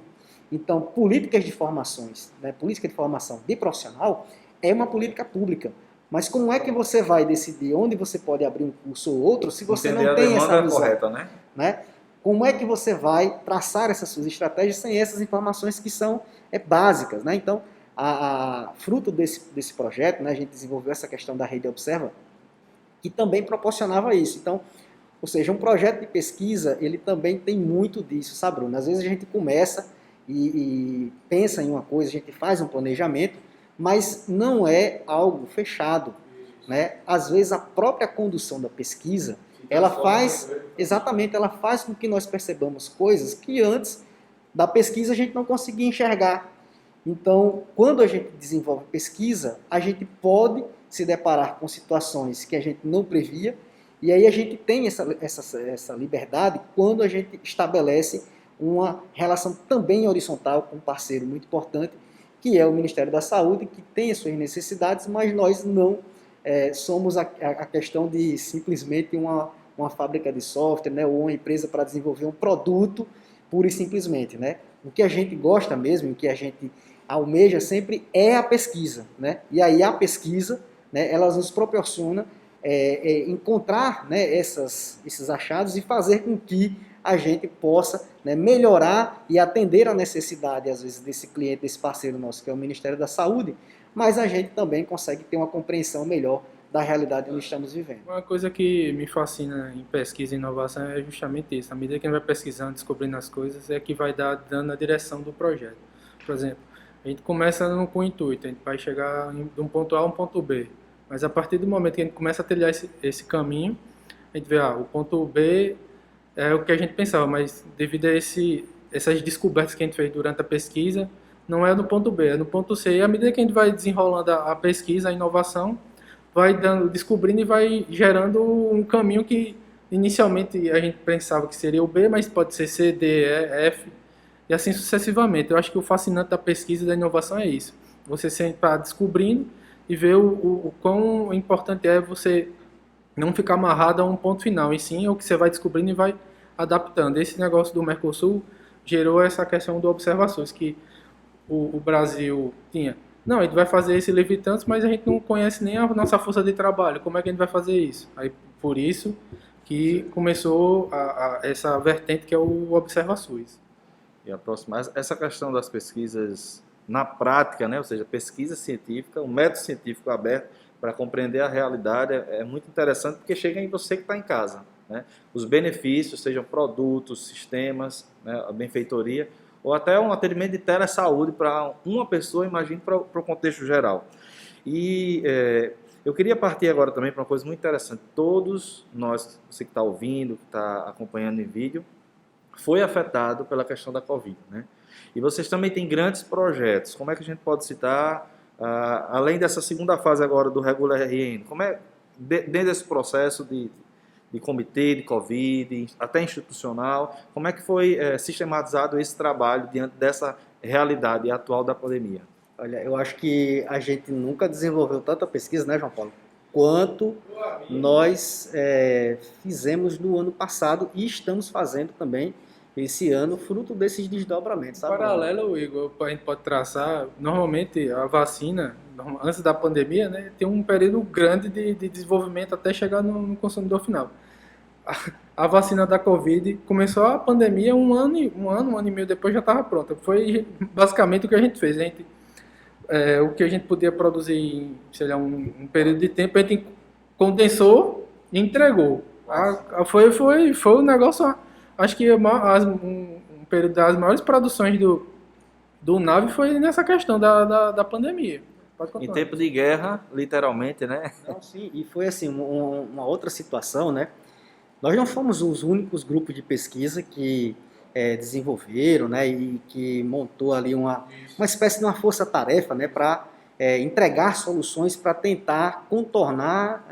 Então, políticas de formações, né, política de formação de profissional é uma política pública. Mas como é que você vai decidir onde você pode abrir um curso ou outro se você não tem essa visão? Correta, né? Como é que você vai traçar essas suas estratégias sem essas informações que são básicas, né? Então, fruto desse projeto, né, a gente desenvolveu essa questão da Rede Observa, que também proporcionava isso. Então, ou seja, um projeto de pesquisa, ele também tem muito disso, sabe, Bruno? Às vezes a gente começa e pensa em uma coisa, a gente faz um planejamento, mas não é algo fechado, né? Às vezes a própria condução da pesquisa, ela faz com que nós percebamos coisas que antes da pesquisa a gente não conseguia enxergar. Então, quando a gente desenvolve pesquisa, a gente pode se deparar com situações que a gente não previa, e aí a gente tem essa liberdade quando a gente estabelece uma relação também horizontal com um parceiro muito importante, que é o Ministério da Saúde, que tem as suas necessidades, mas nós não somos a questão de simplesmente uma fábrica de software, né, ou uma empresa para desenvolver um produto, pura e simplesmente, né? O que a gente gosta mesmo, o que a gente almeja sempre é a pesquisa, né? E aí a pesquisa, né, ela nos proporciona encontrar, né, esses achados e fazer com que a gente possa, né, melhorar e atender a necessidade, às vezes, desse cliente, desse parceiro nosso, que é o Ministério da Saúde, mas a gente também consegue ter uma compreensão melhor da realidade onde estamos vivendo. Uma coisa que me fascina em pesquisa e inovação é justamente isso. À medida que a gente vai pesquisando, descobrindo as coisas, é que vai dando a direção do projeto. Por exemplo, a gente começa com o intuito, a gente vai chegar de um ponto A a um ponto B. Mas a partir do momento que a gente começa a trilhar esse caminho, a gente vê, o ponto B é o que a gente pensava, mas devido a essas descobertas que a gente fez durante a pesquisa, não é no ponto B, é no ponto C. E à medida que a gente vai desenrolando a pesquisa, a inovação, vai descobrindo e vai gerando um caminho que inicialmente a gente pensava que seria o B, mas pode ser C, D, E, F, e assim sucessivamente. Eu acho que o fascinante da pesquisa e da inovação é isso. Você sempre está descobrindo e ver o quão importante é você não ficar amarrado a um ponto final, e sim o que você vai descobrindo e vai adaptando. Esse negócio do Mercosul gerou essa questão do Observações, que o Brasil tinha. Não, a gente vai fazer esse livre tantos, mas a gente não conhece nem a nossa força de trabalho. Como é que a gente vai fazer isso? Aí, por isso que começou essa vertente que é o Observações. E a próxima, essa questão das pesquisas na prática, né? Ou seja, pesquisa científica, um método científico aberto para compreender a realidade é muito interessante, porque chega em você que está em casa, né? Os benefícios, sejam produtos, sistemas, né? A benfeitoria, ou até um atendimento de telesaúde para uma pessoa, imagine para o contexto geral. E eu queria partir agora também para uma coisa muito interessante. Todos nós, você que está ouvindo, que está acompanhando em vídeo, foi afetado pela questão da Covid, né? E vocês também têm grandes projetos. Como é que a gente pode citar, além dessa segunda fase agora do Regula RN, como é, dentro desse processo de comitê, de Covid, até institucional, como é que foi sistematizado esse trabalho diante dessa realidade atual da pandemia? Olha, eu acho que a gente nunca desenvolveu tanta pesquisa, né, João Paulo, quanto nós fizemos no ano passado e estamos fazendo também esse ano, fruto desses desdobramentos. Sabe? Paralelo, Igor, a gente pode traçar, normalmente a vacina, antes da pandemia, né, tem um período grande de desenvolvimento até chegar no consumidor final. A vacina da Covid começou a pandemia um ano e meio depois já estava pronta. Foi basicamente o que a gente fez. O que a gente podia produzir em, sei lá, um período de tempo, a gente condensou e entregou. Foi um negócio, acho que um período das maiores produções do Nave foi nessa questão da pandemia. Em tempo de guerra, literalmente, né? Não, sim, e foi assim, uma outra situação, né? Nós não fomos os únicos grupos de pesquisa que desenvolveram, né, e que montou ali uma espécie de uma força-tarefa, né, para entregar soluções para tentar contornar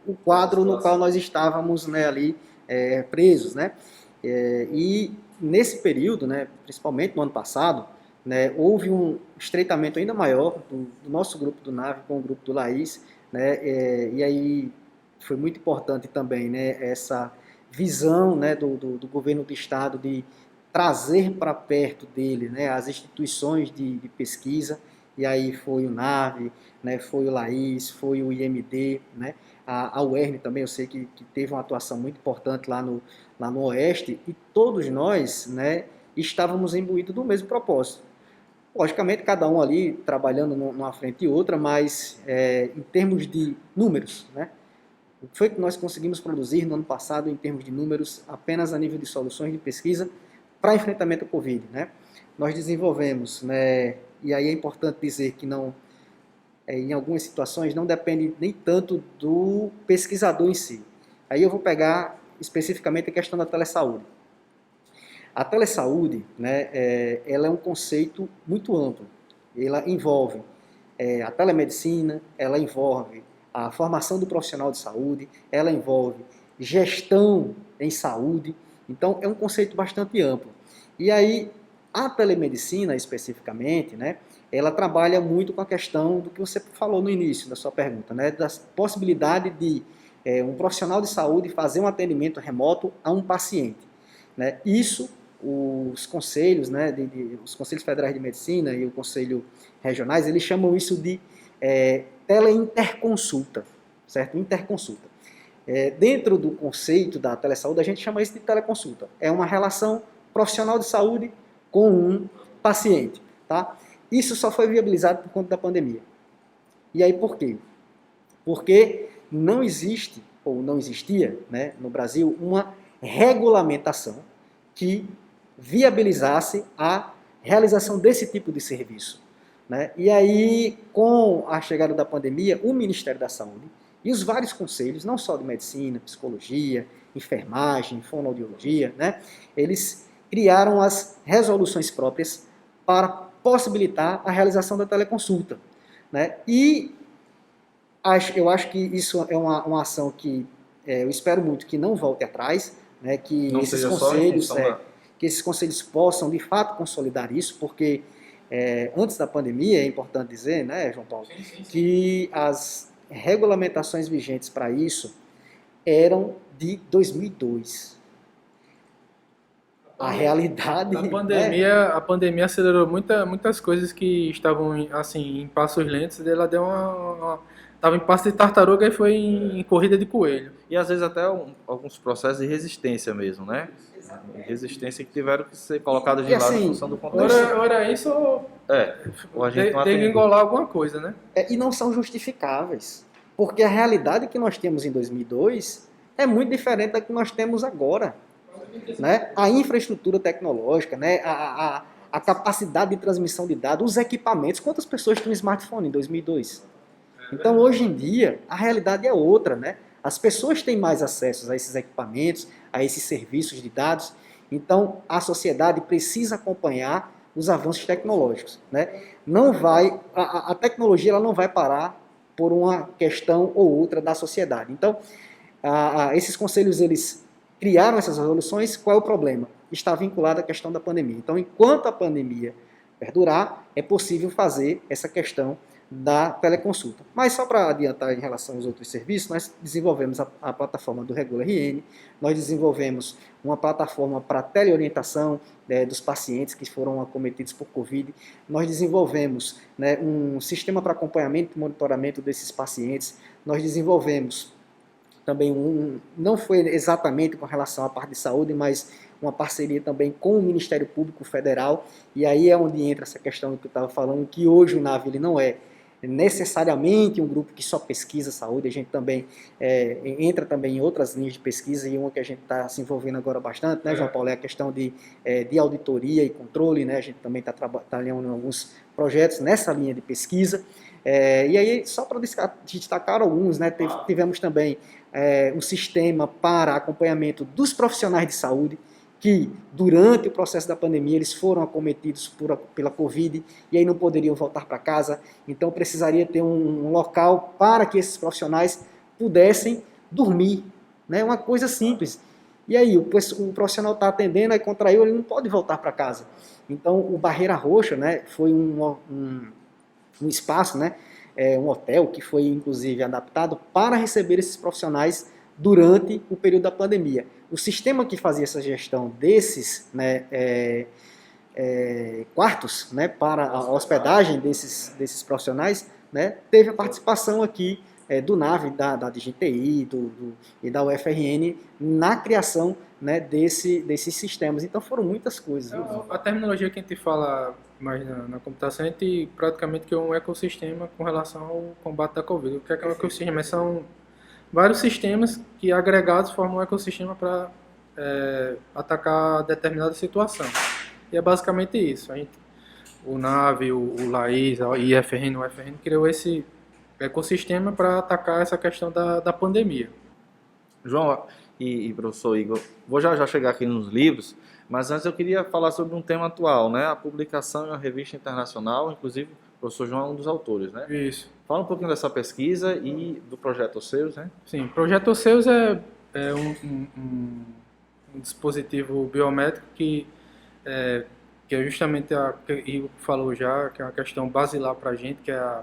o quadro no qual nós estávamos, né, ali presos, né? E nesse período, né, principalmente no ano passado, né, houve um estreitamento ainda maior do nosso grupo do NAVE com o grupo do Laís, né, e aí foi muito importante também, né, essa visão, né, do governo do estado de trazer para perto dele, né, as instituições de pesquisa, e aí foi o NAVE, né, foi o Laís, foi o IMD, né, a UERN também, eu sei que teve uma atuação muito importante lá no Oeste, e todos nós, né, estávamos imbuídos do mesmo propósito. Logicamente, cada um ali trabalhando numa frente e outra, mas em termos de números, né, o que foi que nós conseguimos produzir no ano passado em termos de números, apenas a nível de soluções de pesquisa para enfrentamento ao Covid, né? Nós desenvolvemos, né, e aí é importante dizer que não, em algumas situações não depende nem tanto do pesquisador em si. Aí eu vou pegar especificamente a questão da telesaúde. A telesaúde, né, ela é um conceito muito amplo. Ela envolve a telemedicina, ela envolve a formação do profissional de saúde, ela envolve gestão em saúde, então é um conceito bastante amplo. E aí, a telemedicina especificamente, né, ela trabalha muito com a questão do que você falou no início da sua pergunta, né, da possibilidade de um profissional de saúde fazer um atendimento remoto a um paciente, né? Isso, os conselhos, né, os conselhos federais de medicina e o conselho regionais, eles chamam isso de teleinterconsulta, certo? Interconsulta. Dentro do conceito da telesaúde, a gente chama isso de teleconsulta. É uma relação profissional de saúde com um paciente, tá? Isso só foi viabilizado por conta da pandemia. E aí por quê? Porque não existe, ou não existia, né, no Brasil, uma regulamentação que viabilizasse a realização desse tipo de serviço, né? E aí, com a chegada da pandemia, o Ministério da Saúde e os vários conselhos, não só de medicina, psicologia, enfermagem, fonoaudiologia, né, eles criaram as resoluções próprias para possibilitar a realização da teleconsulta, né? E eu acho que isso é uma ação que eu espero muito que não volte atrás, né, que Não esses seja só em conselhos, função da... que esses conselhos possam de fato consolidar isso, porque antes da pandemia, é importante dizer, né, João Paulo, que as regulamentações vigentes para isso eram de 2002. A realidade... A pandemia acelerou muitas coisas que estavam assim, em passos lentos, e ela deu estava em passo de tartaruga e foi em corrida de coelho. E às vezes até alguns processos de resistência mesmo, né? Resistência que tiveram que ser colocadas de E lado assim, em função do contexto. Ora isso, Ou a gente não tem que atende. engolar alguma coisa, né? e não são justificáveis, porque a realidade que nós temos em 2002 é muito diferente da que nós temos agora, né? A infraestrutura tecnológica, né? A capacidade de transmissão de dados, os equipamentos. Quantas pessoas tinham smartphone em 2002? Então, hoje em dia, a realidade é outra, né? As pessoas têm mais acesso a esses equipamentos, a esses serviços de dados. Então, a sociedade precisa acompanhar os avanços tecnológicos, né? Não vai, a tecnologia ela não vai parar por uma questão ou outra da sociedade. Então, esses conselhos, eles criaram essas resoluções. Qual é o problema? Está vinculado à questão da pandemia. Então, enquanto a pandemia perdurar, é possível fazer essa questão da teleconsulta. Mas só para adiantar em relação aos outros serviços, nós desenvolvemos a plataforma do Regula RN, nós desenvolvemos uma plataforma para teleorientação dos pacientes que foram acometidos por Covid, nós desenvolvemos, né, um sistema para acompanhamento e monitoramento desses pacientes, nós desenvolvemos também não foi exatamente com relação à parte de saúde, mas uma parceria também com o Ministério Público Federal, e aí é onde entra essa questão que eu estava falando, que hoje o NAVE ele não é necessariamente um grupo que só pesquisa saúde, a gente também entra também em outras linhas de pesquisa, e uma que a gente está se envolvendo agora bastante, né, João Paulo, é a questão de auditoria e controle, né, a gente também está trabalhando em alguns projetos nessa linha de pesquisa, e aí só para destacar alguns, né, tivemos também um sistema para acompanhamento dos profissionais de saúde, que durante o processo da pandemia eles foram acometidos pela Covid e aí não poderiam voltar para casa, então precisaria ter um local para que esses profissionais pudessem dormir, né? Uma coisa simples. E aí o profissional está atendendo, aí contraiu, ele não pode voltar para casa. Então o Barreira Roxa, né, foi um espaço, né, um hotel que foi inclusive adaptado para receber esses profissionais durante o período da pandemia. O sistema que fazia essa gestão desses, né, quartos, né, para a hospedagem desses profissionais, né, teve a participação aqui do NAVE, da DGTI e da UFRN na criação, né, desses sistemas. Então foram muitas coisas. A terminologia que a gente fala mais na computação, a gente praticamente que é um ecossistema com relação ao combate da Covid. O que é um ecossistema? São vários sistemas que agregados formam um ecossistema para atacar determinada situação. E é basicamente isso. O NAVE, o LAIS, o IFRN, o UFRN criou esse ecossistema para atacar essa questão da pandemia. João e professor Igor, vou já chegar aqui nos livros, mas antes eu queria falar sobre um tema atual, né? A publicação em uma revista internacional, inclusive o professor João é um dos autores, né? Isso. Fala um pouquinho dessa pesquisa e do Projeto Orceus, né? Sim, o Projeto Orceus é um dispositivo biométrico que é justamente que o Igor falou já, que é uma questão basilar para a gente, que é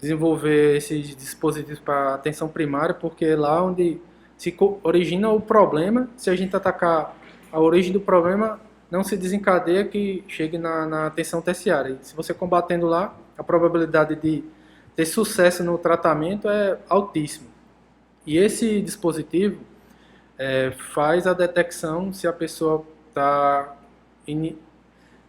desenvolver esses dispositivos para atenção primária, porque é lá onde se origina o problema. Se a gente atacar a origem do problema, não se desencadeia que chegue na atenção terciária. E se você combatendo lá, a probabilidade de ter sucesso no tratamento é altíssima. E esse dispositivo faz a detecção se a pessoa está...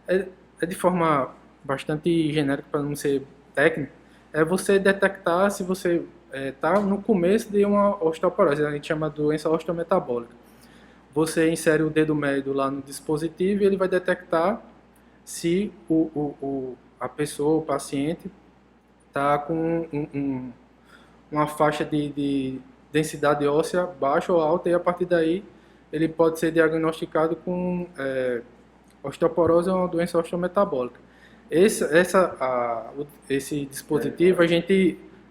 É de forma bastante genérica, para não ser técnica, é você detectar se você está no começo de uma osteoporose, a gente chama de doença osteometabólica. Você insere o dedo médio lá no dispositivo e ele vai detectar se a pessoa, o paciente, está com uma faixa de densidade óssea baixa ou alta, e a partir daí ele pode ser diagnosticado com osteoporose ou uma doença osteometabólica. Esse dispositivo,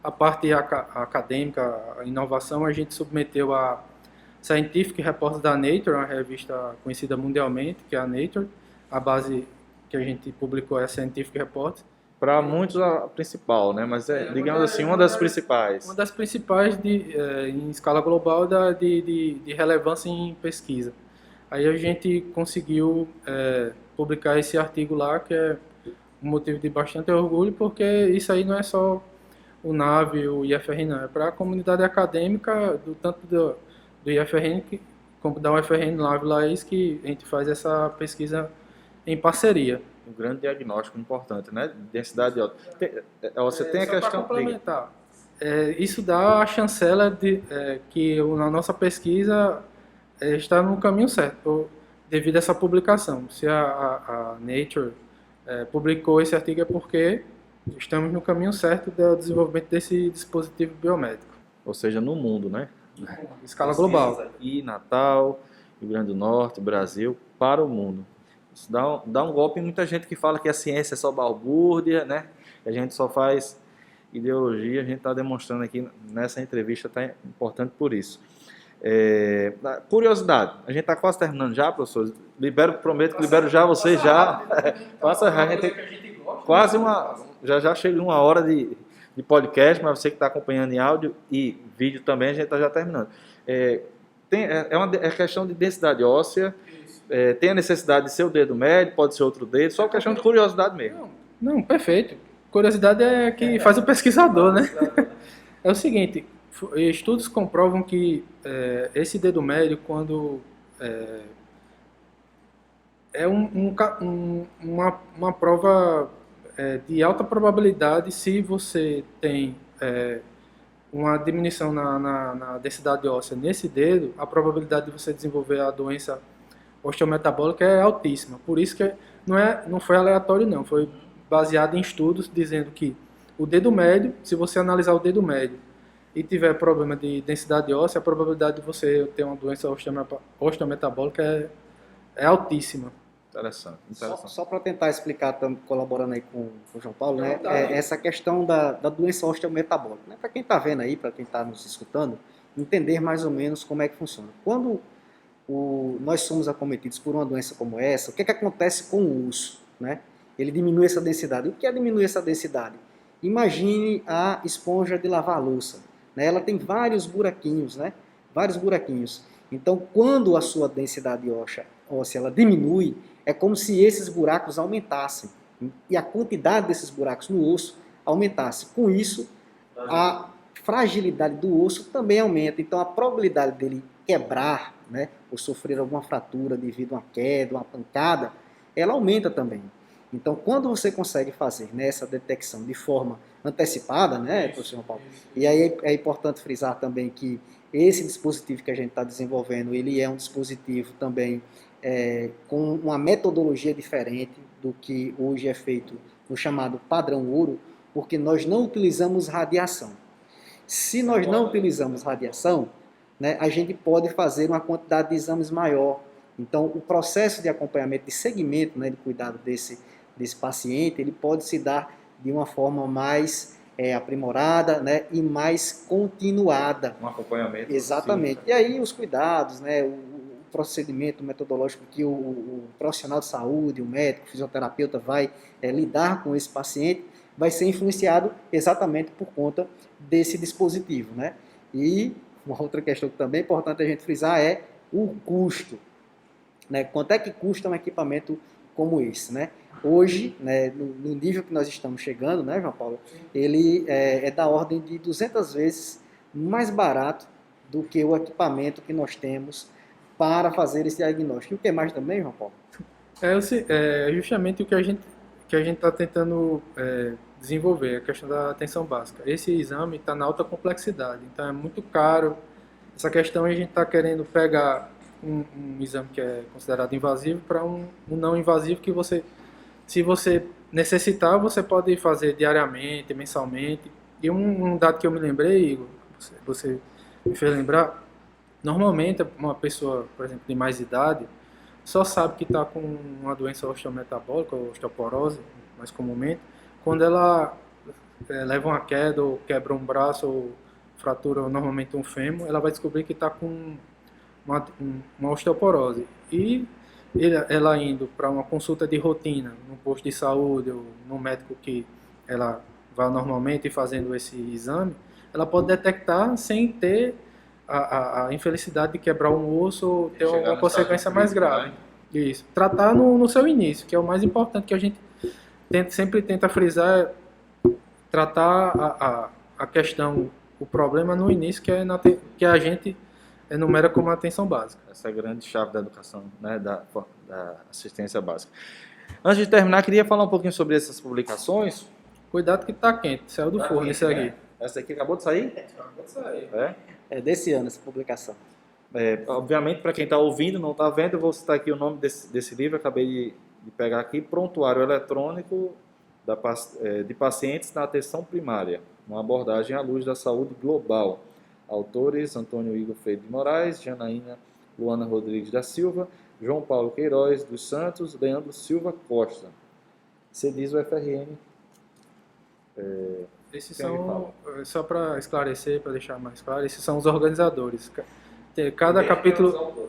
a parte acadêmica, a inovação, a gente submeteu a Scientific Reports da Nature, uma revista conhecida mundialmente, que é a Nature. A base que a gente publicou é a Scientific Reports. Para muitos a principal, né? Mas digamos assim, uma das principais. Uma das principais em escala global de relevância em pesquisa. Aí a gente conseguiu publicar esse artigo lá, que é um motivo de bastante orgulho, porque isso aí não é só o NAVE, o IFRN, não. É para a comunidade acadêmica, tanto do IFRN como da UFRN Laís, que a gente faz essa pesquisa em parceria. Um grande diagnóstico importante, né? Densidade alta. Você tem a questão... Para complementar, isso dá a chancela que na nossa pesquisa está no caminho certo, devido a essa publicação. Se a Nature publicou esse artigo é porque estamos no caminho certo do desenvolvimento desse dispositivo biomédico. Ou seja, no mundo, né? Escala global. Aqui, Natal, Rio Grande do Norte, Brasil, para o mundo. Isso dá um golpe em muita gente que fala que a ciência é só balbúrdia, né? Que a gente só faz ideologia. A gente está demonstrando aqui nessa entrevista, está importante por isso. Curiosidade, a gente está quase terminando já, professor. Prometo que libero já vocês já. A gente tem quase já chega uma hora de podcast, mas você que está acompanhando em áudio e vídeo também, a gente está já terminando. É questão de densidade óssea. Tem a necessidade de ser o dedo médio, pode ser outro dedo, só questão de curiosidade mesmo. Não, perfeito. Curiosidade é que faz o pesquisador, né? É o seguinte, estudos comprovam que esse dedo médio, quando uma prova de alta probabilidade, se você tem uma diminuição na densidade óssea nesse dedo, a probabilidade de você desenvolver a doença osteometabólica é altíssima. Por isso que não foi aleatório, não. Foi baseado em estudos dizendo que o dedo médio, se você analisar o dedo médio e tiver problema de densidade óssea, a probabilidade de você ter uma doença osteometabólica é altíssima. Interessante. Só para tentar explicar, colaborando aí com o João Paulo, né, essa questão da doença osteometabólica. Né, para quem está vendo aí, para quem está nos escutando, entender mais ou menos como é que funciona. Quando nós somos acometidos por uma doença como essa, o que acontece com o osso? Né? Ele diminui essa densidade. O que é diminuir essa densidade? Imagine a esponja de lavar louça. Né? Ela tem vários buraquinhos, né? Vários buraquinhos. Então, quando a sua densidade óssea ela diminui, é como se esses buracos aumentassem. E a quantidade desses buracos no osso aumentasse. Com isso, a fragilidade do osso também aumenta. Então, a probabilidade dele quebrar, né, ou sofrer alguma fratura devido a uma queda, uma pancada, ela aumenta também. Então, quando você consegue fazer essa detecção de forma antecipada, né, professor Paulo? E aí é importante frisar também que esse dispositivo que a gente está desenvolvendo, ele é um dispositivo também com uma metodologia diferente do que hoje é feito no chamado padrão ouro, porque nós não utilizamos radiação. Se nós não utilizamos radiação, né, a gente pode fazer uma quantidade de exames maior. Então, o processo de acompanhamento, de segmento, né, de cuidado desse paciente, ele pode se dar de uma forma mais aprimorada, né, e mais continuada. Um acompanhamento. Exatamente. Sim. E aí os cuidados, né, o procedimento metodológico que o profissional de saúde, o médico, o fisioterapeuta vai lidar com esse paciente, vai ser influenciado exatamente por conta desse dispositivo, né? E uma outra questão que também é importante a gente frisar é o custo, né? Quanto é que custa um equipamento como esse, né? Hoje, né, no nível que nós estamos chegando, né, João Paulo, ele é da ordem de 200 vezes mais barato do que o equipamento que nós temos para fazer esse diagnóstico. E o que mais também, João Paulo? É justamente o que a gente está tentando desenvolver, a questão da atenção básica. Esse exame está na alta complexidade, então é muito caro. Essa questão a gente está querendo pegar um exame que é considerado invasivo para um não invasivo que você, se você necessitar, você pode fazer diariamente, mensalmente. E um dado que eu me lembrei, Igor, você me fez lembrar, normalmente uma pessoa, por exemplo, de mais idade, só sabe que está com uma doença osteometabólica, ou osteoporose, mais comumente, quando ela leva uma queda, ou quebra um braço, ou fratura normalmente um fêmur, ela vai descobrir que está com uma osteoporose. E ela indo para uma consulta de rotina, no posto de saúde, ou no médico que ela vai normalmente fazendo esse exame, ela pode detectar sem ter a infelicidade de quebrar um osso ou ter uma consequência mais grave. Isso. Tratar no seu início, que é o mais importante, que a gente sempre tenta frisar, tratar a questão, o problema no início, que a gente enumera como atenção básica. Essa é a grande chave da educação, né, da assistência básica. Antes de terminar, queria falar um pouquinho sobre essas publicações. Cuidado que está quente, saiu do forno esse aqui. Essa aqui acabou de sair? Acabou de sair. É desse ano essa publicação. Obviamente, para quem está ouvindo, não está vendo, eu vou citar aqui o nome desse livro, acabei de pegar aqui, Prontuário Eletrônico de Pacientes na Atenção Primária, uma abordagem à luz da saúde global. Autores, Antônio Igor Freire de Moraes, Janaína Luana Rodrigues da Silva, João Paulo Queiroz dos Santos, Leandro Silva Costa. Você diz o FRN. Esses são, só para esclarecer, para deixar mais claro, esses são os organizadores. Cada capítulo,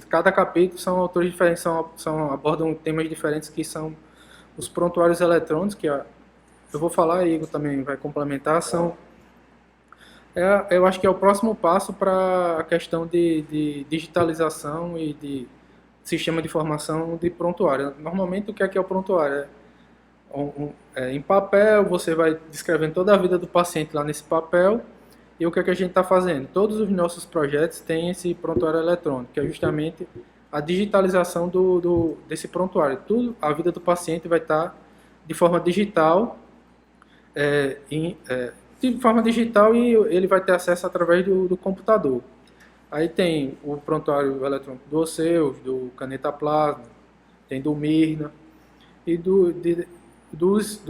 cada capítulo são autores diferentes, abordam temas diferentes, que são os prontuários eletrônicos, que eu vou falar, e Igor também vai complementar, eu acho que é o próximo passo para a questão de digitalização e de sistema de informação de prontuário. Normalmente, o que é o prontuário? Em papel, você vai descrevendo toda a vida do paciente lá nesse papel. E o que a gente está fazendo? Todos os nossos projetos têm esse prontuário eletrônico, que é justamente a digitalização desse prontuário. Tudo, a vida do paciente vai estar de forma digital, e ele vai ter acesso através do computador. Aí tem o prontuário eletrônico do Oceus, do Caneta Plasma, tem do Mirna, e dos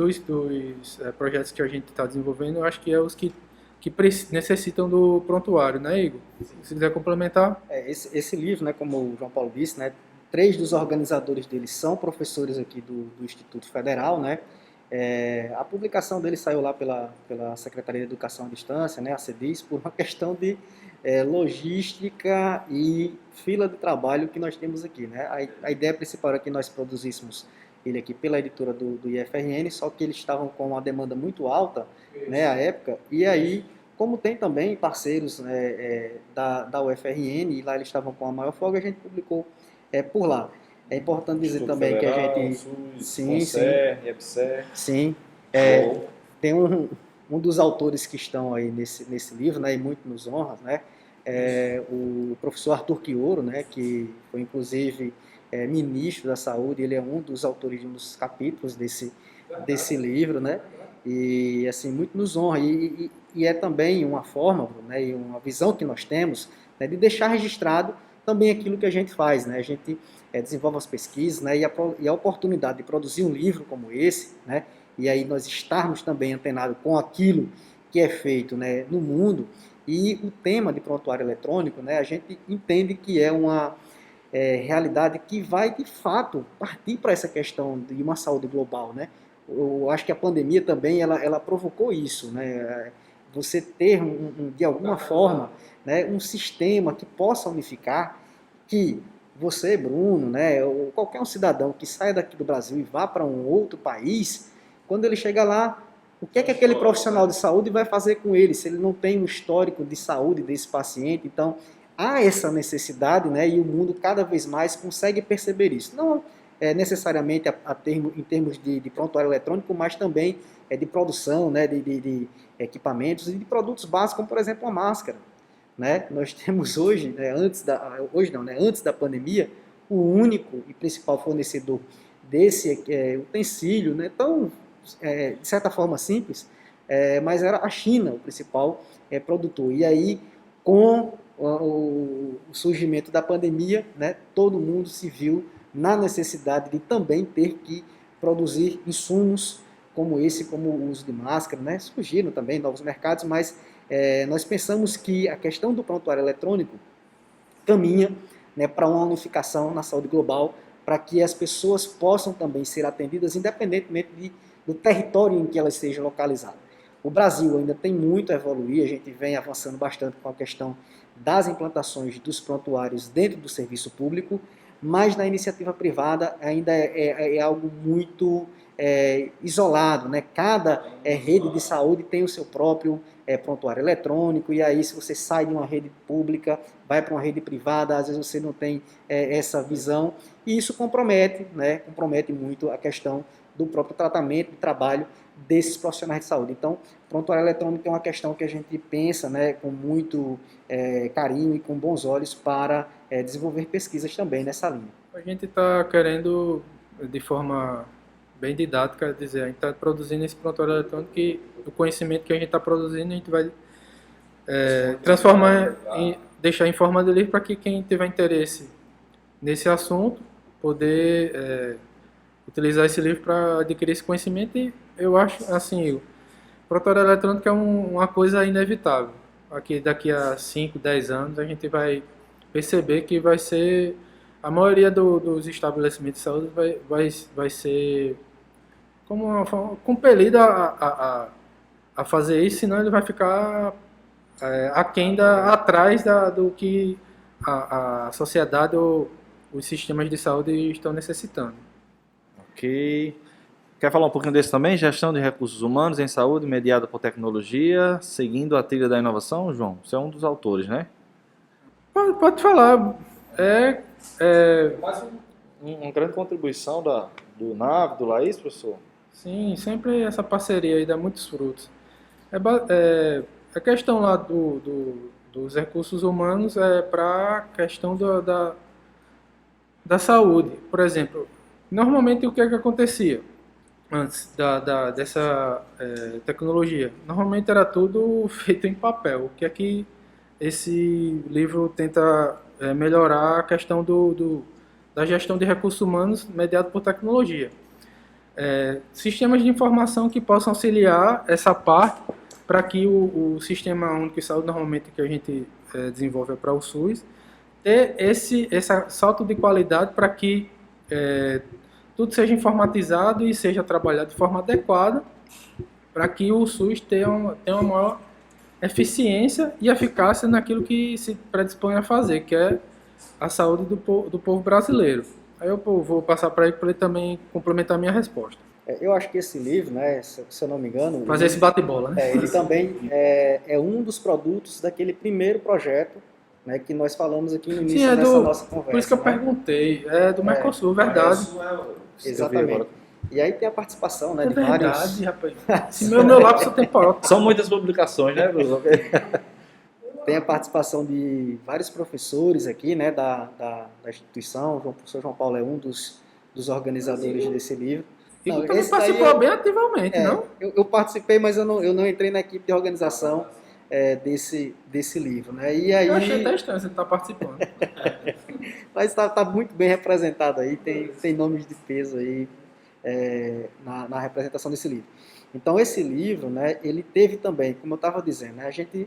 projetos que a gente está desenvolvendo, eu acho que é os que necessitam do prontuário, né, Igor? Se quiser complementar. Esse livro, né, como o João Paulo disse, né, 3 dos organizadores dele são professores aqui do Instituto Federal, né? A publicação dele saiu lá pela Secretaria de Educação à Distância, né, a CEDIS, por uma questão de logística e fila de trabalho que nós temos aqui, né? A ideia principal era que nós produzíssemos ele aqui pela editora do IFRN, só que eles estavam com uma demanda muito alta, né, à época, e aí, como tem também parceiros, né, da UFRN, e lá eles estavam com a maior folga, a gente publicou por lá. É importante dizer Instituto também Federal, que a gente... SUS, Concer, EBSER. Sim. Tem um dos autores que estão aí nesse livro, né, e muito nos honra, né, o professor Arthur Quioro, né, que foi inclusive ministro da Saúde, ele é um dos autores de um dos capítulos desse livro, né, e assim, muito nos honra, e é também uma forma, né, e uma visão que nós temos, né, de deixar registrado também aquilo que a gente faz, né, a gente desenvolve as pesquisas, né, e a oportunidade de produzir um livro como esse, né, e aí nós estarmos também antenados com aquilo que é feito, né, no mundo, e o tema de prontuário eletrônico, né, a gente entende que é uma realidade que vai, de fato, partir para essa questão de uma saúde global, né. Eu acho que a pandemia também, ela provocou isso, né, você ter, de alguma forma, né, um sistema que possa unificar, que você, Bruno, né, ou qualquer um cidadão que saia daqui do Brasil e vá para um outro país, quando ele chega lá, O que é que aquele profissional de saúde vai fazer com ele, se ele não tem um histórico de saúde desse paciente? Então, há essa necessidade, né, e o mundo cada vez mais consegue perceber isso. Não necessariamente em termos de prontuário eletrônico, mas também de produção, né, de equipamentos e de produtos básicos, como por exemplo a máscara. Né? Nós temos hoje, né, antes da pandemia, o único e principal fornecedor desse utensílio, né, tão, de certa forma simples, mas era a China o principal produtor. E aí, com o surgimento da pandemia, né, todo mundo se viu na necessidade de também ter que produzir insumos como esse, como o uso de máscara, né? Surgiram também novos mercados, mas nós pensamos que a questão do prontuário eletrônico caminha, né, para uma unificação na saúde global, para que as pessoas possam também ser atendidas independentemente do território em que elas estejam localizadas. O Brasil ainda tem muito a evoluir, a gente vem avançando bastante com a questão das implantações dos prontuários dentro do serviço público, mas na iniciativa privada ainda é algo muito isolado, né? Cada rede de saúde tem o seu próprio prontuário eletrônico, e aí se você sai de uma rede pública, vai para uma rede privada, às vezes você não tem essa visão, e isso compromete, né? Compromete muito a questão do próprio tratamento, do trabalho desses profissionais de saúde. Então, prontuário eletrônico é uma questão que a gente pensa, né, com muito carinho e com bons olhos para desenvolver pesquisas também nessa linha. A gente está querendo, de forma bem didática, dizer, a gente está produzindo esse prontuário eletrônico e o conhecimento que a gente está produzindo a gente vai transformar, deixar em forma de livro para que quem tiver interesse nesse assunto poder utilizar esse livro para adquirir esse conhecimento. E eu acho, assim, o prontuário eletrônico é uma coisa inevitável. Aqui, daqui a 5, 10 anos, a gente vai perceber que vai ser, a maioria dos estabelecimentos de saúde vai ser como uma forma, compelido a fazer isso, senão ele vai ficar aquém atrás do que a sociedade ou os sistemas de saúde estão necessitando. Ok. Quer falar um pouquinho desse também? Gestão de recursos humanos em saúde mediada por tecnologia, seguindo a trilha da inovação, João? Você é um dos autores, né? Pode falar. Uma grande contribuição do NAVE, do Laís, professor? Sim, sempre essa parceria aí dá muitos frutos. A questão lá dos recursos humanos é para a questão da saúde. Por exemplo, normalmente o que é que acontecia antes dessa tecnologia? Normalmente era tudo feito em papel. O que é que esse livro tenta melhorar a questão da gestão de recursos humanos mediado por tecnologia. Sistemas de informação que possam auxiliar essa parte para que o Sistema Único de Saúde, normalmente que a gente desenvolve para o SUS, ter esse salto de qualidade para que tudo seja informatizado e seja trabalhado de forma adequada para que o SUS tenha uma maior eficiência e eficácia naquilo que se predispõe a fazer, que é a saúde do povo brasileiro. Aí eu vou passar para ele também complementar a minha resposta. Eu acho que esse livro, né, se eu não me engano... Fazer esse bate-bola, né? Ele também é um dos produtos daquele primeiro projeto, né, que nós falamos aqui no início dessa nossa conversa. Por isso que eu perguntei. É do Mercosul, verdade. Exatamente. E aí tem a participação, né, de vários... Rapaz. Se meu lápis tem porota. São muitas publicações, né, professor? Tem a participação de vários professores aqui, né, da instituição. O professor João Paulo é um dos organizadores desse livro. E tu também participou bem ativamente, não? Eu participei, mas eu não entrei na equipe de organização desse livro, né? E aí... Eu achei até estranho você estar participando. Mas está muito bem representado aí, tem nomes de peso aí na representação desse livro. Então esse livro, né, ele teve também, como eu estava dizendo, né, a gente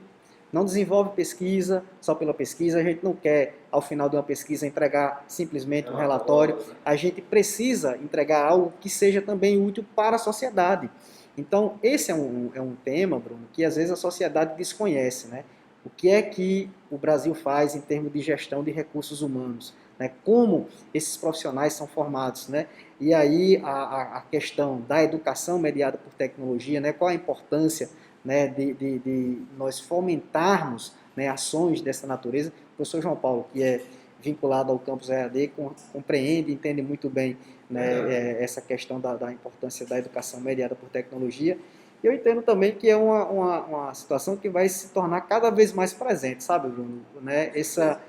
não desenvolve pesquisa só pela pesquisa, a gente não quer, ao final de uma pesquisa, entregar simplesmente um relatório, a gente precisa entregar algo que seja também útil para a sociedade. Então, esse é um tema, Bruno, que às vezes a sociedade desconhece, né? O que é que o Brasil faz em termos de gestão de recursos humanos? né? Como esses profissionais são formados, né? E aí a questão da educação mediada por tecnologia, né? Qual a importância, né, de nós fomentarmos, né, ações dessa natureza. O professor João Paulo, que é vinculado ao campus EAD, compreende, entende muito bem, né, essa questão da importância da educação mediada por tecnologia. Eu entendo também que é uma situação que vai se tornar cada vez mais presente, sabe, Bruno? Né? Essa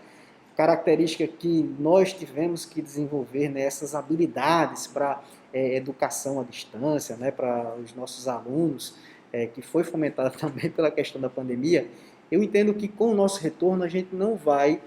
característica que nós tivemos que desenvolver, né, essas habilidades para educação à distância, né, para os nossos alunos, que foi fomentada também pela questão da pandemia. Eu entendo que com o nosso retorno a gente não vai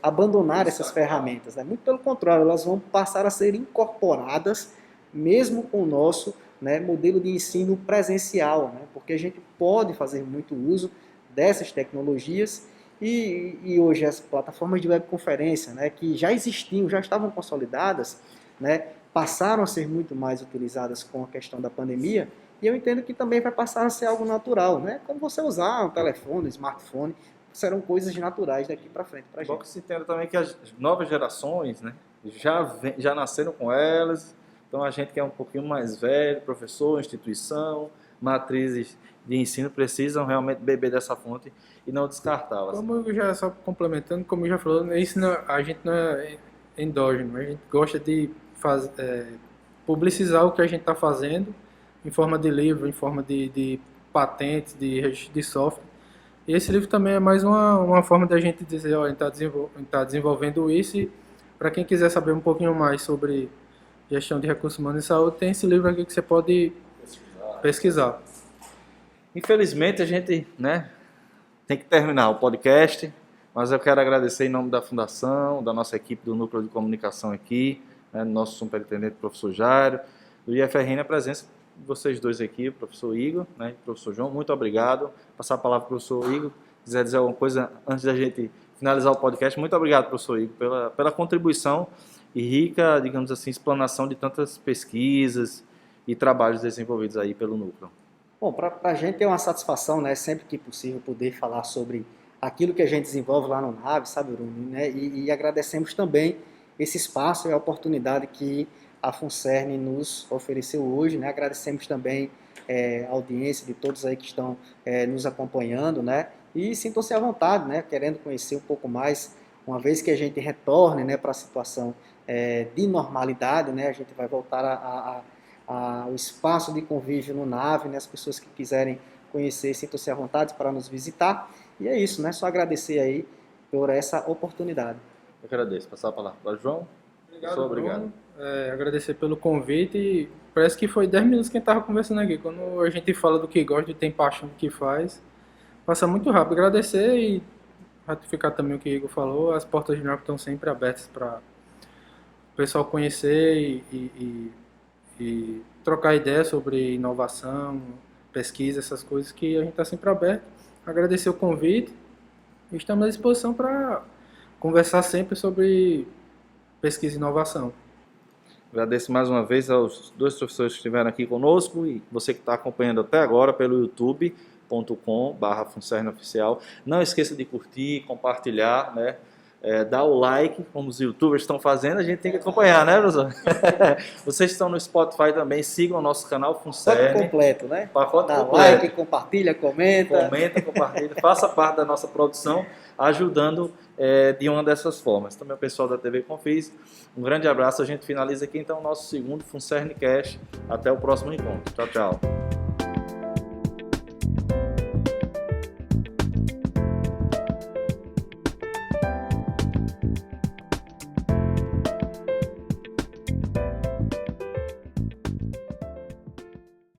abandonar essas ferramentas, né? Muito pelo contrário, elas vão passar a ser incorporadas mesmo com o nosso, né, modelo de ensino presencial, né? Porque a gente pode fazer muito uso dessas tecnologias e hoje as plataformas de webconferência, né, que já existiam, já estavam consolidadas, né, passaram a ser muito mais utilizadas com a questão da pandemia. E eu entendo que também vai passar a ser algo natural, né? Como você usar um telefone, um smartphone, serão coisas naturais daqui para frente para a gente. Bom que se entenda também que as novas gerações, né, já nasceram com elas, então a gente que é um pouquinho mais velho, professor, instituição, matrizes de ensino, precisam realmente beber dessa fonte e não descartá-las. Como eu já, só complementando, como eu já falou, isso não, a gente não é endógeno, a gente gosta de publicizar o que a gente está fazendo em forma de livro, em forma de patentes, de registro de software. E esse livro também é mais uma forma da gente dizer, ó, a gente está desenvolvendo isso, e para quem quiser saber um pouquinho mais sobre gestão de recursos humanos e saúde, tem esse livro aqui que você pode pesquisar. Infelizmente a gente, né, tem que terminar o podcast, mas eu quero agradecer em nome da Fundação, da nossa equipe do Núcleo de Comunicação aqui, né, do nosso superintendente, professor Jairo, do IFRN, a presença de vocês dois aqui, o professor Igor, né, e o professor João. Muito obrigado. Passar a palavra para o professor Igor. Se quiser dizer alguma coisa antes da gente finalizar o podcast. Muito obrigado, professor Igor, pela contribuição e rica, digamos assim, explanação de tantas pesquisas e trabalhos desenvolvidos aí pelo Núcleo. Bom, para a gente é uma satisfação, né, sempre que possível, poder falar sobre aquilo que a gente desenvolve lá no NAVE, sabe, Bruno? Né? E agradecemos também esse espaço e a oportunidade que a FUNCERN nos ofereceu hoje, né? Agradecemos também a audiência de todos aí que estão nos acompanhando, né? E sintam-se à vontade, né? Querendo conhecer um pouco mais, uma vez que a gente retorne, né, para a situação de normalidade, né? A gente vai voltar ao espaço de convívio no NAVE, né? As pessoas que quiserem conhecer, sintam-se à vontade para nos visitar. E é isso, né? Só agradecer aí por essa oportunidade. Eu agradeço. Passar a palavra para o João. Obrigado. Agradecer pelo convite. E parece que foi 10 minutos que a gente estava conversando aqui. Quando a gente fala do que gosta e tem paixão do que faz, passa muito rápido. Agradecer e ratificar também o que o Igor falou. As portas de NAVE estão sempre abertas para o pessoal conhecer e trocar ideias sobre inovação, pesquisa, essas coisas que a gente está sempre aberto. Agradecer o convite e estamos à disposição para conversar sempre sobre pesquisa e inovação. Agradeço mais uma vez aos dois professores que estiveram aqui conosco e você que está acompanhando até agora pelo youtube.com/FUNCERN-oficial. Não esqueça de curtir, compartilhar, né? Dar o like, como os youtubers estão fazendo, a gente tem que acompanhar, né, professor? Vocês estão no Spotify também, sigam o nosso canal FUNCERN. Pacote completo, né? Pacote Dá completo. like, compartilha, comenta. Comenta, compartilha, faça parte da nossa produção, ajudando de uma dessas formas. Também o pessoal da TV Confis, um grande abraço, a gente finaliza aqui então o nosso segundo FUNCERN-Cast. Até o próximo encontro. Tchau, tchau.